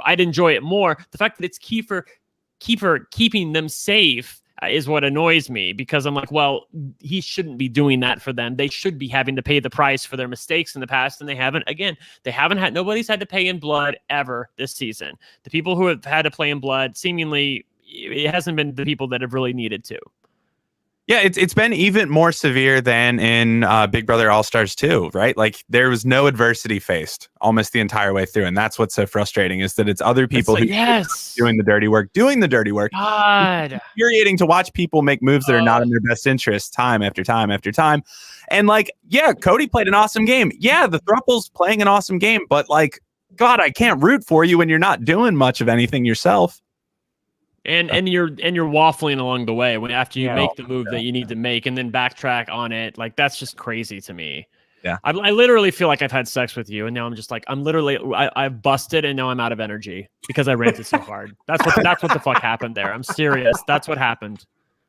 I'd enjoy it more. The fact that it's Kiefer keeping them safe is what annoys me, because I'm like, well, he shouldn't be doing that for them. They should be having to pay the price for their mistakes in the past, and they haven't. Again, nobody's had to pay in blood ever this season. The people who have had to play in blood, seemingly, it hasn't been the people that have really needed to. Yeah, it's been even more severe than in Big Brother All-Stars 2, right? Like, there was no adversity faced almost the entire way through, and that's what's so frustrating, is that it's other people who doing the dirty work. God. It's infuriating to watch people make moves that are not in their best interest time after time after time. And, Cody played an awesome game. Yeah, the Thruple's playing an awesome game, but, God, I can't root for you when you're not doing much of anything yourself. And you're waffling along the way after you make the move that you need to make and then backtrack on it. Like, that's just crazy to me. Yeah. I literally feel like I've had sex with you, and now I'm just like, I've busted, and now I'm out of energy because I ranted so hard. That's what the fuck happened there. I'm serious. That's what happened.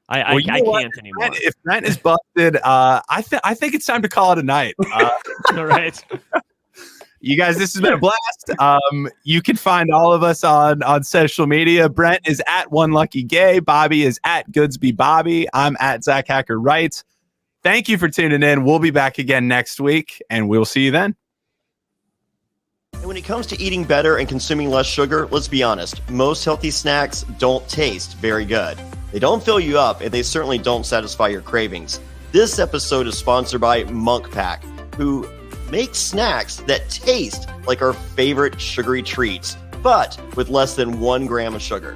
I can't anymore. If Brent is busted, I think it's time to call it a night. All right. You guys, this has been a blast. You can find all of us on social media. Brent is at One Lucky Gay. Bobby is at Goodsby Bobby. I'm at Zack Hacker Wright. Thank you for tuning in. We'll be back again next week, and we'll see you then. And when it comes to eating better and consuming less sugar, let's be honest, most healthy snacks don't taste very good. They don't fill you up, and they certainly don't satisfy your cravings. This episode is sponsored by Monk Pack, who make snacks that taste like our favorite sugary treats, but with less than 1 gram of sugar.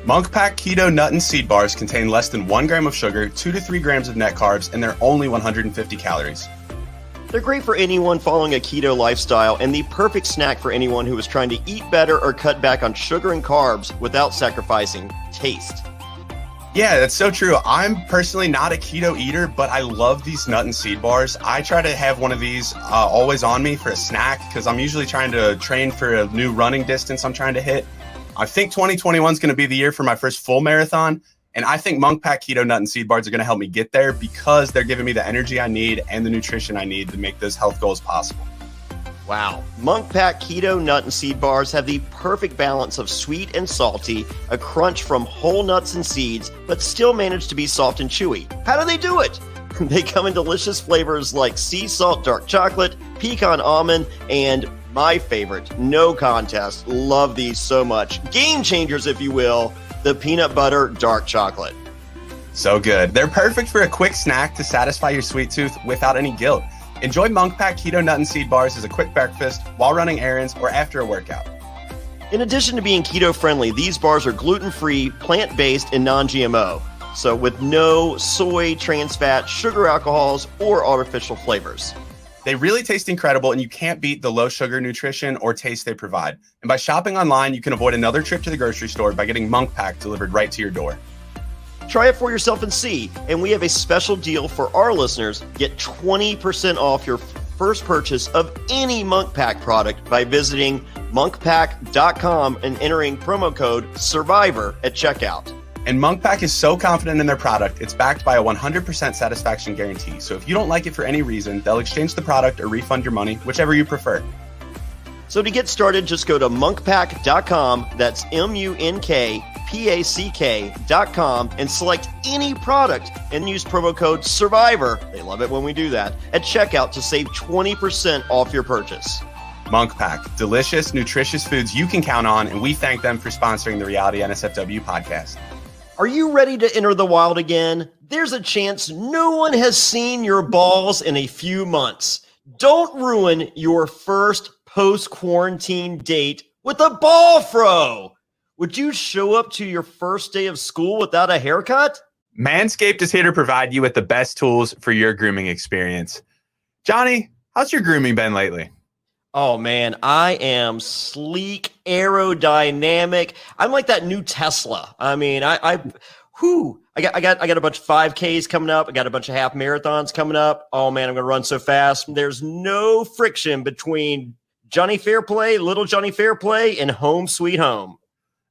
Monk Pack Keto Nut and Seed Bars contain less than 1 gram of sugar, 2 to 3 grams of net carbs, and they're only 150 calories. They're great for anyone following a keto lifestyle and the perfect snack for anyone who is trying to eat better or cut back on sugar and carbs without sacrificing taste. Yeah, that's so true. I'm personally not a keto eater, but I love these nut and seed bars. I try to have one of these always on me for a snack because I'm usually trying to train for a new running distance I'm trying to hit. I think 2021 is going to be the year for my first full marathon, and I think Monk Pack Keto Nut and Seed Bars are going to help me get there because they're giving me the energy I need and the nutrition I need to make those health goals possible. Wow. Monk Pack Keto Nut and Seed Bars have the perfect balance of sweet and salty, a crunch from whole nuts and seeds, but still manage to be soft and chewy. How do they do it? They come in delicious flavors like sea salt dark chocolate, pecan almond, and my favorite, no contest. Love these so much. Game changers, if you will, the peanut butter dark chocolate. So good. They're perfect for a quick snack to satisfy your sweet tooth without any guilt. Enjoy Monk Pack Keto Nut and Seed Bars as a quick breakfast while running errands or after a workout. In addition to being keto-friendly, these bars are gluten-free, plant-based, and non-GMO. So with no soy, trans fat, sugar alcohols, or artificial flavors. They really taste incredible, and you can't beat the low sugar nutrition or taste they provide. And by shopping online, you can avoid another trip to the grocery store by getting Monk Pack delivered right to your door. Try it for yourself and see. And we have a special deal for our listeners. Get 20% off your first purchase of any Monk Pack product by visiting monkpack.com and entering promo code SURVIVOR at checkout. And Monk Pack is so confident in their product, it's backed by a 100% satisfaction guarantee. So if you don't like it for any reason, they'll exchange the product or refund your money, whichever you prefer. So to get started, just go to monkpack.com, that's monkpack.com, and select any product and use promo code SURVIVOR, they love it when we do that, at checkout to save 20% off your purchase. Monk Pack, delicious, nutritious foods you can count on, and we thank them for sponsoring the Reality NSFW podcast. Are you ready to enter the wild again? There's a chance no one has seen your balls in a few months. Don't ruin your first post-quarantine date with a ball fro. Would you show up to your first day of school without a haircut? Manscaped is here to provide you with the best tools for your grooming experience. Johnny, how's your grooming been lately? Oh man, I am sleek, aerodynamic. I'm like that new Tesla. I mean, I got a bunch of 5Ks coming up. I got a bunch of half marathons coming up. Oh man, I'm gonna run so fast. There's no friction between Johnny Fairplay, little Johnny Fairplay, and home sweet home.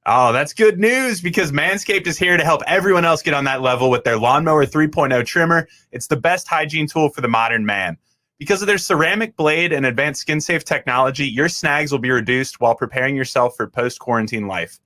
Oh, that's good news because Manscaped is here to help everyone else get on that level with their Lawnmower 3.0 trimmer. It's the best hygiene tool for the modern man. Because of their ceramic blade and advanced skin-safe technology, your snags will be reduced while preparing yourself for post-quarantine life.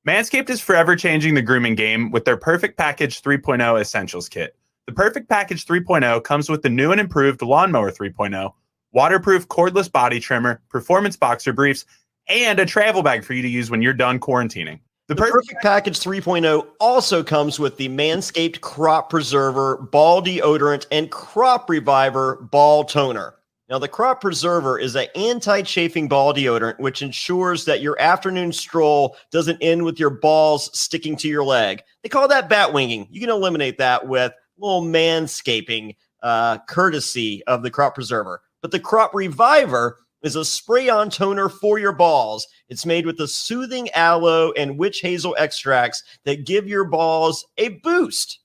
Manscaped is forever changing the grooming game with their Perfect Package 3.0 Essentials Kit. The Perfect Package 3.0 comes with the new and improved Lawnmower 3.0, waterproof cordless body trimmer, performance boxer briefs, and a travel bag for you to use when you're done quarantining. The Perfect Package 3.0 also comes with the Manscaped Crop Preserver Ball Deodorant and Crop Reviver Ball Toner. Now, the Crop Preserver is an anti-chafing ball deodorant, which ensures that your afternoon stroll doesn't end with your balls sticking to your leg. They call that bat winging. You can eliminate that with a little manscaping, courtesy of the Crop Preserver. But the Crop Reviver is a spray-on toner for your balls. It's made with the soothing aloe and witch hazel extracts that give your balls a boost.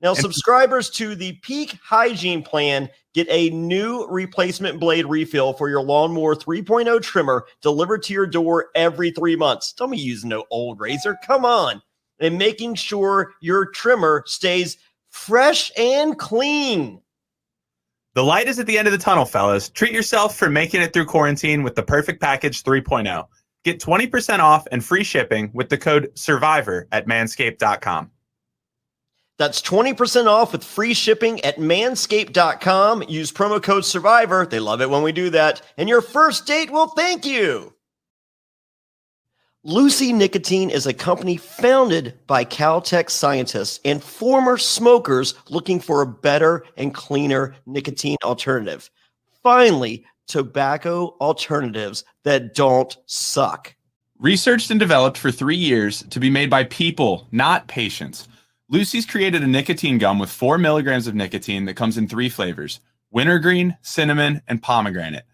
Now, subscribers to the Peak Hygiene Plan get a new replacement blade refill for your Lawnmower 3.0 trimmer delivered to your door every 3 months. Don't be using no old razor. Come on. And making sure your trimmer stays fresh and clean. The light is at the end of the tunnel, fellas. Treat yourself for making it through quarantine with the Perfect Package 3.0. Get 20% off and free shipping with the code SURVIVOR at manscaped.com. That's 20% off with free shipping at manscaped.com. Use promo code SURVIVOR. They love it when we do that. And your first date will thank you. Lucy Nicotine is a company founded by Caltech scientists and former smokers looking for a better and cleaner nicotine alternative. Finally, tobacco alternatives that don't suck. Researched and developed for 3 years to be made by people, not patients. Lucy's created a nicotine gum with 4 milligrams of nicotine that comes in 3 flavors: wintergreen, cinnamon, and pomegranate.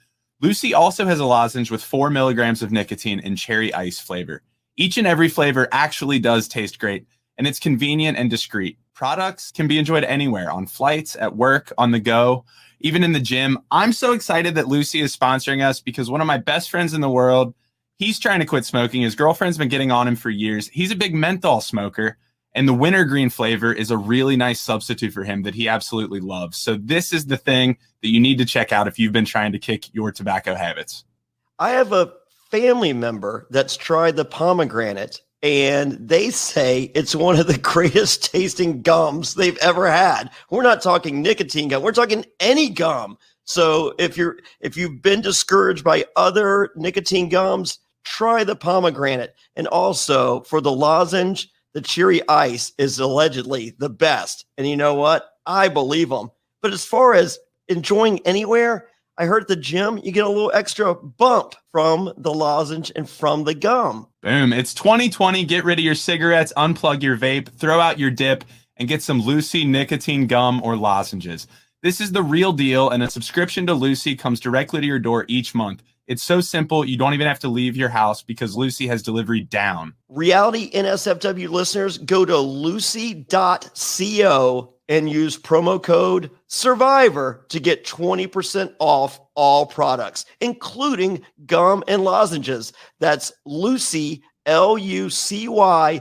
Lucy also has a lozenge with 4 milligrams of nicotine in cherry ice flavor. Each and every flavor actually does taste great, and it's convenient and discreet. Products can be enjoyed anywhere, on flights, at work, on the go, even in the gym. I'm so excited that Lucy is sponsoring us because one of my best friends in the world, he's trying to quit smoking. His girlfriend's been getting on him for years. He's a big menthol smoker, and the wintergreen flavor is a really nice substitute for him that he absolutely loves. So this is the thing that you need to check out if you've been trying to kick your tobacco habits. I have a family member that's tried the pomegranate, and they say it's one of the greatest tasting gums they've ever had. We're not talking nicotine gum. We're talking any gum. So if you've been discouraged by other nicotine gums, try the pomegranate. And also for the lozenge, the cherry ice is allegedly the best. And you know what? I believe them. But as far as enjoying anywhere, I heard at the gym, you get a little extra bump from the lozenge and from the gum. Boom. It's 2020. Get rid of your cigarettes, unplug your vape, throw out your dip, and get some Lucy nicotine gum or lozenges. This is the real deal, and a subscription to Lucy comes directly to your door each month. It's so simple, you don't even have to leave your house because Lucy has delivery down. Reality NSFW listeners, go to lucy.co and use promo code SURVIVOR to get 20% off all products, including gum and lozenges. That's Lucy, LUCY.co.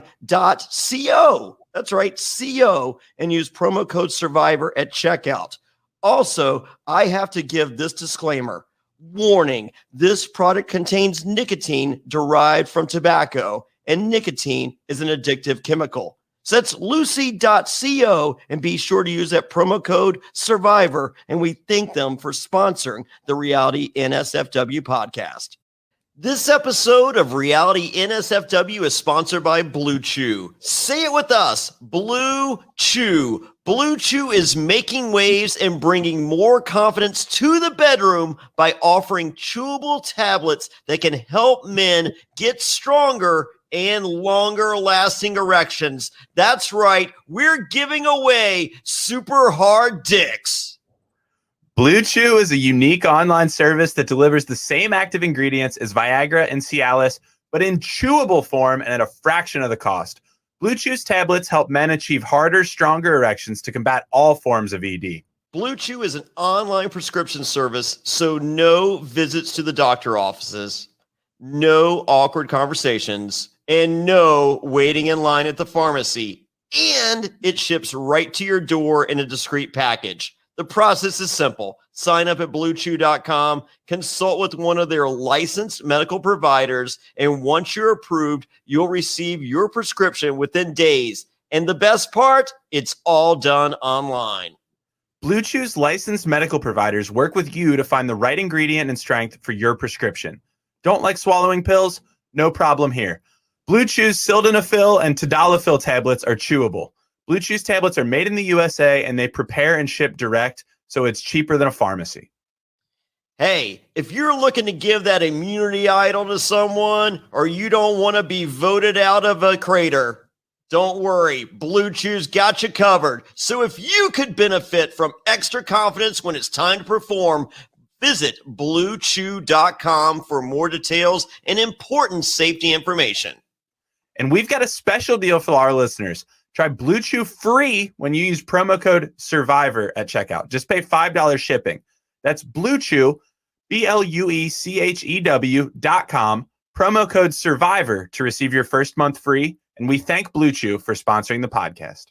That's right, CO, and use promo code SURVIVOR at checkout. Also, I have to give this disclaimer. Warning, this product contains nicotine derived from tobacco, and nicotine is an addictive chemical. So that's lucy.co, and be sure to use that promo code SURVIVOR, and we thank them for sponsoring the Reality NSFW podcast. This episode of Reality NSFW is sponsored by Blue Chew. Say it with us, Blue Chew. Blue Chew is making waves and bringing more confidence to the bedroom by offering chewable tablets that can help men get stronger and longer lasting erections. That's right, we're giving away super hard dicks. Blue Chew is a unique online service that delivers the same active ingredients as Viagra and Cialis, but in chewable form and at a fraction of the cost. Blue Chew's tablets help men achieve harder, stronger erections to combat all forms of ED. Blue Chew is an online prescription service, so no visits to the doctor offices, no awkward conversations, and no waiting in line at the pharmacy. And it ships right to your door in a discreet package. The process is simple. Sign up at bluechew.com, consult with one of their licensed medical providers, and once you're approved, you'll receive your prescription within days. And the best part, it's all done online. Blue Chew's licensed medical providers work with you to find the right ingredient and strength for your prescription. Don't like swallowing pills? No problem here. Blue Chew's sildenafil and tadalafil tablets are chewable. Blue Chew's tablets are made in the USA, and they prepare and ship direct, so it's cheaper than a pharmacy. Hey, if you're looking to give that immunity idol to someone, or you don't want to be voted out of a crater, don't worry, Blue Chew's got you covered. So if you could benefit from extra confidence when it's time to perform, visit bluechew.com for more details and important safety information. And we've got a special deal for our listeners. Try Blue Chew free when you use promo code SURVIVOR at checkout. Just pay $5 shipping. That's Blue Chew, BLUECHEW.com, promo code SURVIVOR to receive your first month free. And we thank Blue Chew for sponsoring the podcast.